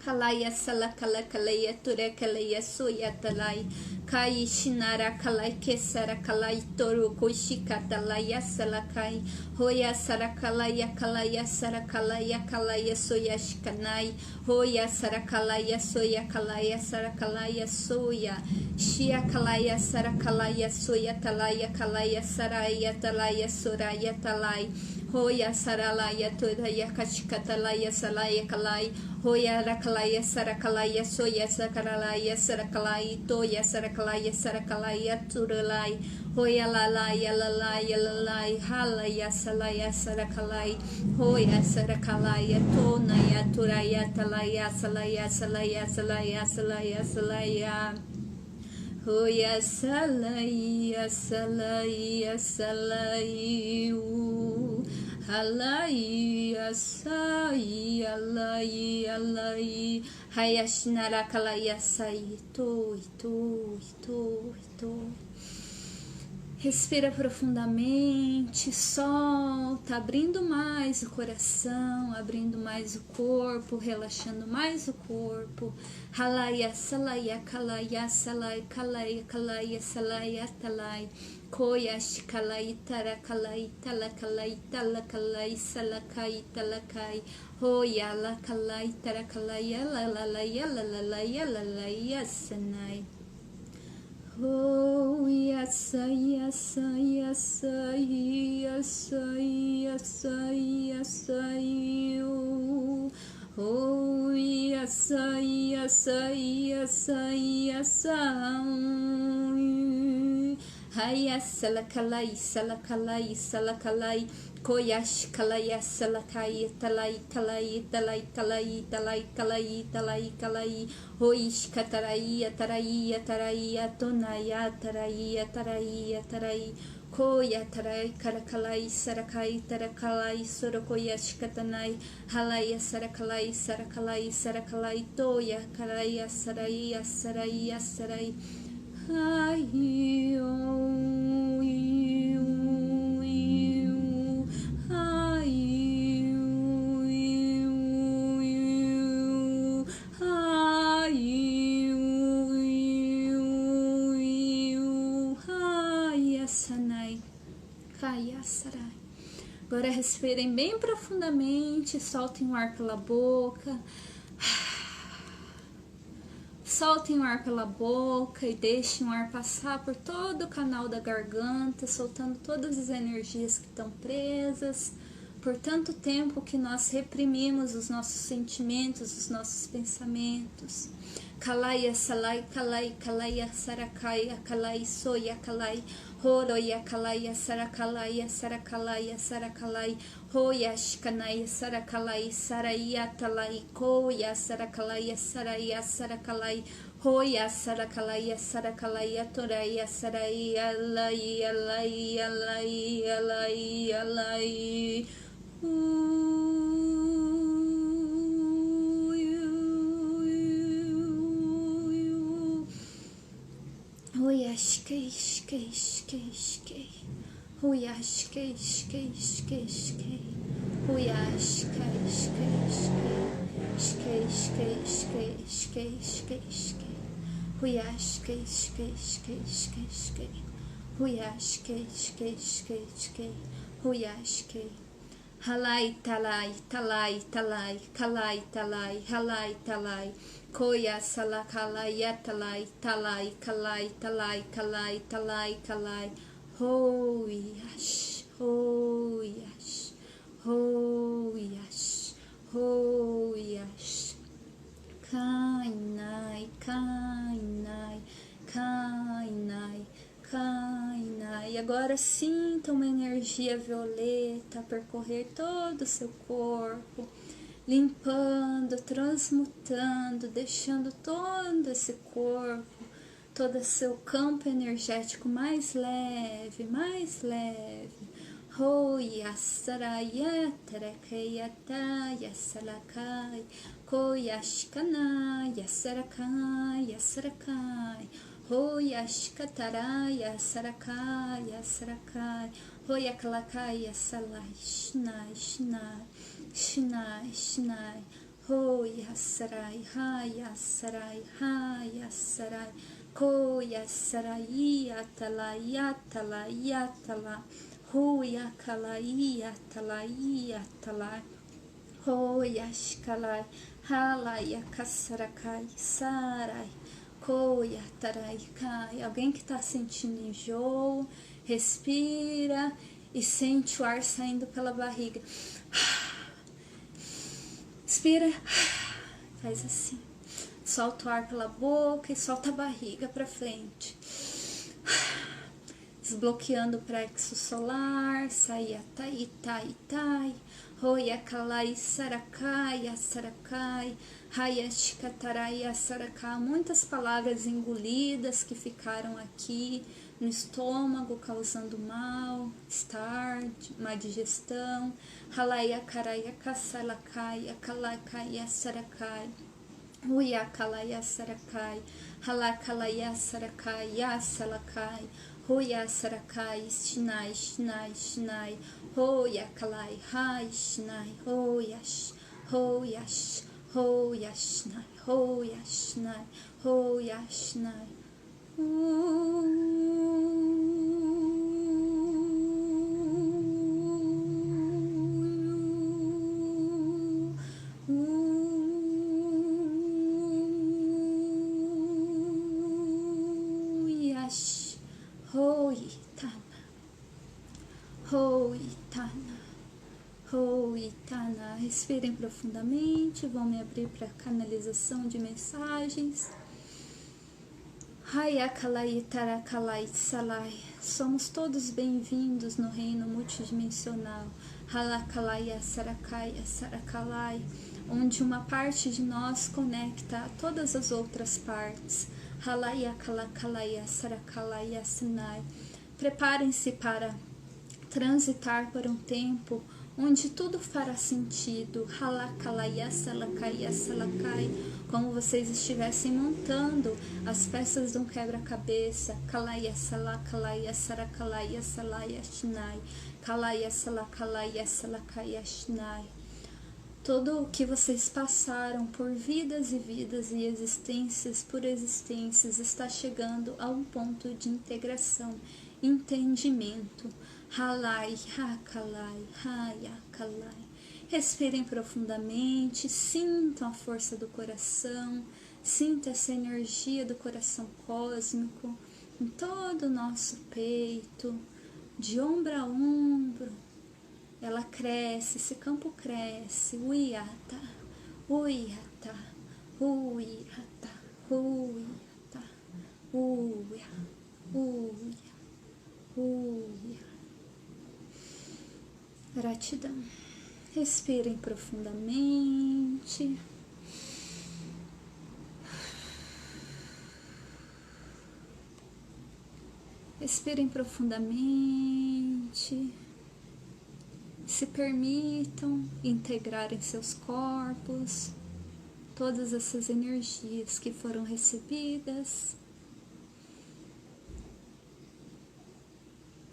Kalaya salakala kalaya tura kalaya soya talai kai shinara kalai kesara kalai toru koshika talaya salakai hoya sarakalaya kalaya sarakalaya kalaya soya shikanai hoya sarakalaya soya kalaya sarakalaya soya shia kalaya sarakalaya soya talaya kalaya saraya talaya soraya talai hoya saralaya toraya kashikatalaya salaya kalai hoya rakalaya sarakalaya soya sakaralaya sarakalai toya sarakalaya sarakalaya turalai hoya lalaya lalaya lalai halaya salaya sarakalai hoya sarakalaya tonaya turaya talaya salaya salaya salaya salaya salaya hoya salaya salaya salaya halai asai alai alai hayashinara kalai asai to. Respira profundamente, solta, abrindo mais o coração, abrindo mais o corpo, relaxando mais o corpo. Halaya salaya kalaya salai kalaya kalaya salaya talai koyash kalai tara kalai tala kalai tala kalai salakai talakai hoya la kalai tara kalaya la la la ya la la la ya la la ya sanai. Oh, yasa, yasa, yasa, yasa, yasa, yasa, oh, yasa, yasa, yasa, yasa, haya salakalai, salakalai, salakalai, koyash kalaya salakai, talai, talai, talai, talai, talai, talai, talai, talai, hoish katarai, tarai, tarai, tonaya, tarai, tarai, tarai, koya tarai, karakalai, sarakai, tarakalai, sorokoyash katanai, halaya sarakalai, sarakalai, sarakalai, toya, karaya, sarai, sarai, sarai. Agora respirem bem profundamente, soltem o ar pela boca. Soltem o ar pela boca e deixem o ar passar por todo o canal da garganta, soltando todas as energias que estão presas. Por tanto tempo que nós reprimimos os nossos sentimentos, os nossos pensamentos. Kalaya salai, kalai, kalaya sarakai, kalai soya, kalai, horoya, kalaya sarakalaya, sarakalaya, sarakalai, hoya shikanaya, sarakalai, saraya, talai, koya, sarakalaya, saraya, sarakalai, hoya, sarakalaya, sarakalaya, toraya, saraya, alai, alai, alai, alai, alai. Hoya shkei shkei shkei shkei hoya shkei shkei shkei shkei hoya shkei shkei shkei shkei shkei shkei shkei shkei hoya shkei shkei shkei shkei shkei hoya shkei shkei shkei shkei hoya shkei halai talai talai talai kalai talai halai talai koya salakalai talai talai kalai talai kalai talai kalai hoyash hoyash hoyash hoyash kainai kainai kainai kainai. Agora sinta uma energia violeta percorrer todo o seu corpo, limpando, transmutando, deixando todo esse corpo, todo seu campo energético mais leve, mais leve. Hoya saraya tarakeya taya salakai Hoyashkana Yasarakai Yasarakai Hoyashkatara Yasarakai Yasarakai Hoyakalakai Yasalai Shnai Shnai Shnai Shnai Hoyasarai Hayasarai Hayasarai Koyasarai Yatala Yatala Yatala Hoyakalai Yatala Yatala Hoyashkalai Halayakasarakai Sarai Koyatarai Kai. Alguém que está sentindo enjoo, respira e sente o ar saindo pela barriga. Inspira, faz assim, solta o ar pela boca e solta a barriga para frente, desbloqueando o plexo solar. Sai tai tai tai, Hoyakalai Sarakai Asarakai Hayashkatarai Asarakai. Muitas palavras engolidas que ficaram aqui no estômago, causando mal-estar, má digestão. Halayakarai Kasalakai Akalakai Asarakai Huyakalai Asarakai Halakalai Asarakai Yasalakai Hoyasarakai Shnai Shnai Shnai Hoyakalai Hai Shnai Hoyash Hoyash Hoyashnai Hoyashnai Hoyashnai. Yash Hoitana Hoitana Hoitana. Respirem profundamente. Vão me abrir para canalização de mensagens. Hayakalai Tarakalai Salai. Somos todos bem-vindos no reino multidimensional. Halakalai Asarakai Asarakalai, onde uma parte de nós conecta a todas as outras partes. Halayakalakalai Asarakalai Asinai. Preparem-se para transitar por um tempo onde tudo fará sentido. Halakalai Asalakai Asalakai, como vocês estivessem montando as peças de um quebra-cabeça. Kalai Asalakalai Asarakalai Asalai Ashinai Kalai Asalakalai Asalakai Ashinai. Tudo o que vocês passaram por vidas e vidas e existências por existências está chegando a um ponto de integração, entendimento. Halai, Hakalai, Hayakalai. Respirem profundamente, sintam a força do coração, sintam essa energia do coração cósmico em todo o nosso peito, de ombro a ombro. Ela cresce, esse campo cresce. Uyata, uyata, uyata, uyata, uya, uya, uya. Gratidão. Respirem profundamente. Respirem profundamente. Se permitam integrar em seus corpos todas essas energias que foram recebidas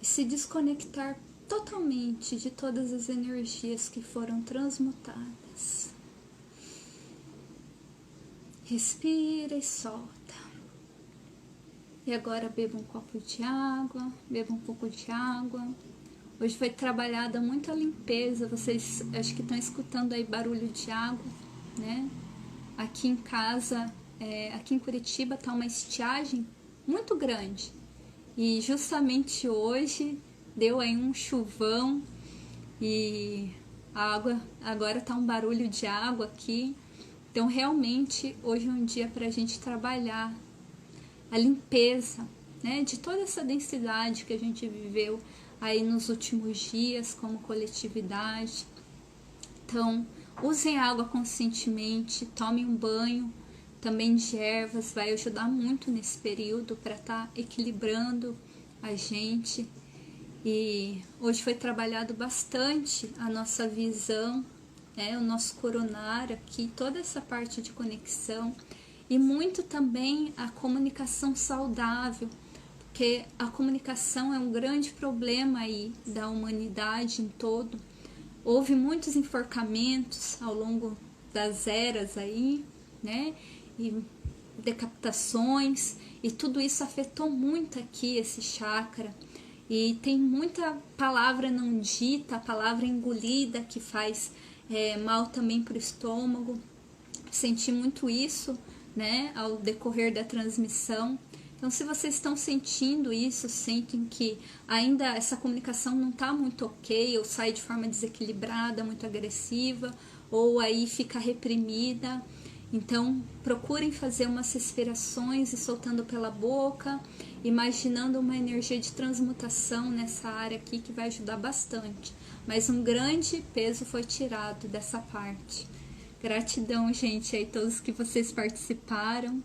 e se desconectar totalmente de todas as energias que foram transmutadas. Respira e solta. E agora beba um copo de água, beba um pouco de água. Hoje foi trabalhada muita limpeza, vocês acho que estão escutando aí barulho de água, né? Aqui em casa, aqui em Curitiba tá uma estiagem muito grande. E justamente hoje deu aí um chuvão e a água, agora tá um barulho de água aqui. Então realmente hoje é um dia para a gente trabalhar a limpeza, né, de toda essa densidade que a gente viveu aí nos últimos dias como coletividade. Então usem água conscientemente, tomem um banho também de ervas, vai ajudar muito nesse período para estar equilibrando a gente. E hoje foi trabalhado bastante a nossa visão o nosso coronário aqui, toda essa parte de conexão, e muito também a comunicação saudável, porque a comunicação é um grande problema aí da humanidade em todo. Houve muitos enforcamentos ao longo das eras aí, né? E decapitações, e tudo isso afetou muito aqui esse chakra. E tem muita palavra não dita, palavra engolida que faz mal também para o estômago. Senti muito isso, né, ao decorrer da transmissão. Então, se vocês estão sentindo isso, sentem que ainda essa comunicação não está muito ok, ou sai de forma desequilibrada, muito agressiva, ou aí fica reprimida, então procurem fazer umas respirações e soltando pela boca, imaginando uma energia de transmutação nessa área aqui que vai ajudar bastante. Mas um grande peso foi tirado dessa parte. Gratidão, gente, aí todos que vocês participaram.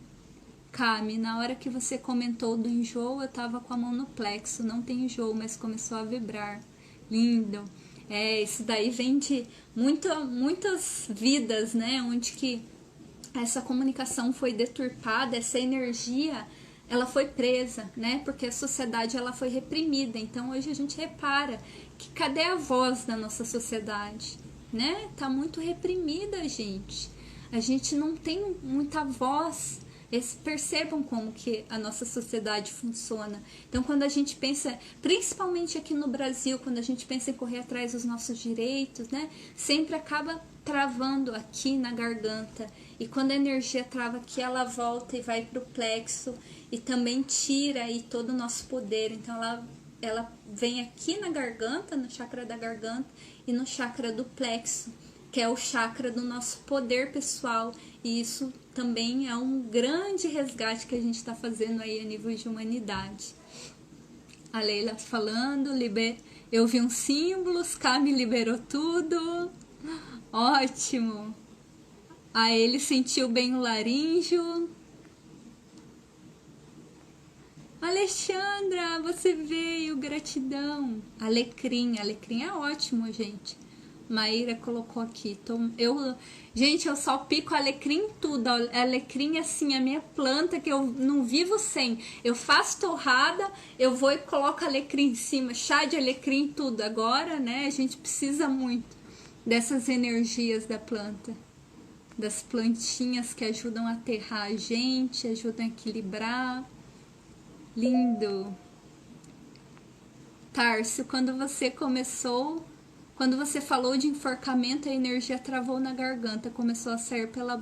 Cami, na hora que você comentou do enjoo, eu tava com a mão no plexo, não tem enjoo, mas começou a vibrar. Lindo. Isso daí vem de muitas vidas, né, onde que essa comunicação foi deturpada, essa energia, ela foi presa, né, porque a sociedade ela foi reprimida. Então hoje a gente repara que cadê a voz da nossa sociedade, né? Tá muito reprimida, gente. A gente não tem muita voz. Percebam como que a nossa sociedade funciona. Então, quando a gente pensa, principalmente aqui no Brasil, quando a gente pensa em correr atrás dos nossos direitos, né, sempre acaba travando aqui na garganta. E quando a energia trava aqui, ela volta e vai para o plexo e também tira aí todo o nosso poder. Então, ela vem aqui na garganta, no chakra da garganta e no chakra do plexo, que é o chakra do nosso poder pessoal. E isso também é um grande resgate que a gente está fazendo aí a nível de humanidade. A Leila falando, eu vi uns símbolos, Cami liberou tudo. Ótimo. Aí ele sentiu bem o laríngeo. Alexandra, você veio, gratidão. Alecrim é ótimo, gente. Maíra colocou aqui. Gente, eu só pico alecrim em tudo. Alecrim, assim, a minha planta que eu não vivo sem. Eu faço torrada, eu vou e coloco alecrim em cima. Chá de alecrim, tudo. Agora, né, a gente precisa muito dessas energias da planta. Das plantinhas que ajudam a aterrar a gente, ajudam a equilibrar. Lindo. Tárcio, quando você falou de enforcamento, a energia travou na garganta, começou a sair pela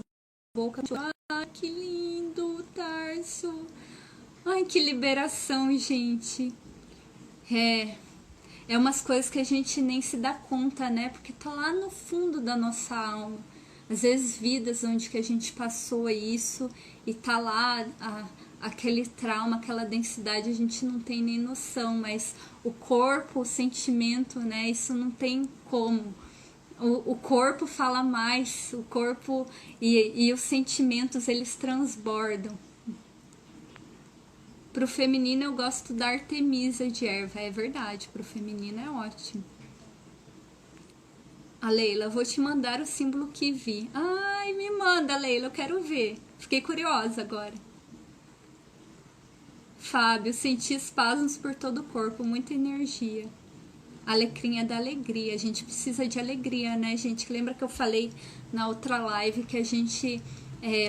boca. Ai, que lindo, Tárcio. Ai, que liberação, gente. É umas coisas que a gente nem se dá conta, né? Porque tá lá no fundo da nossa alma. Às vezes vidas onde que a gente passou isso e tá lá aquele trauma, aquela densidade, a gente não tem nem noção, mas o corpo, o sentimento, né, isso não tem como. O corpo fala mais, o corpo e os sentimentos, eles transbordam. Pro feminino eu gosto da Artemisa de erva, é verdade, pro feminino é ótimo. A Leila, vou te mandar o símbolo que vi. Ai, me manda, Leila, eu quero ver. Fiquei curiosa agora. Fábio, senti espasmos por todo o corpo, muita energia. Alecrim é da alegria, a gente precisa de alegria, né, gente? Lembra que eu falei na outra live que a gente,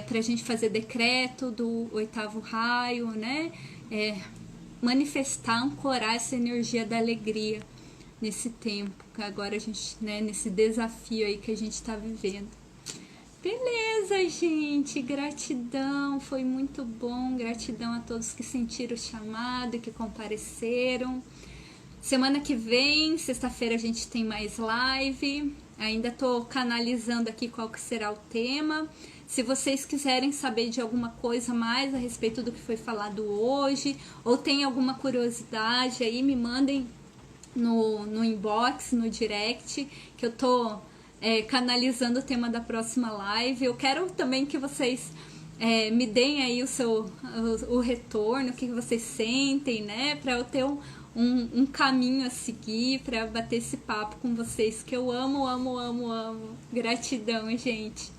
pra gente fazer decreto do 8º raio, né? Manifestar, ancorar essa energia da alegria nesse tempo, que agora a gente, né, nesse desafio aí que a gente tá vivendo. Beleza, gente, gratidão, foi muito bom, gratidão a todos que sentiram o chamado e que compareceram. Semana que vem, sexta-feira, a gente tem mais live, ainda tô canalizando aqui qual que será o tema. Se vocês quiserem saber de alguma coisa mais a respeito do que foi falado hoje, ou tem alguma curiosidade aí, me mandem no inbox, no direct, que eu tô canalizando o tema da próxima live. Eu quero também que vocês me deem aí o retorno, o que vocês sentem, né, para eu ter um caminho a seguir para bater esse papo com vocês, que eu amo, amo, amo, amo. Gratidão, gente.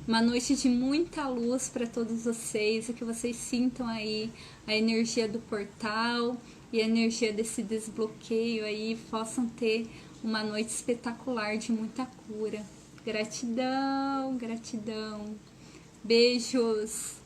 Uma noite de muita luz para todos vocês, e que vocês sintam aí a energia do portal e a energia desse desbloqueio aí, possam ter uma noite espetacular de muita cura. Gratidão, gratidão. Beijos.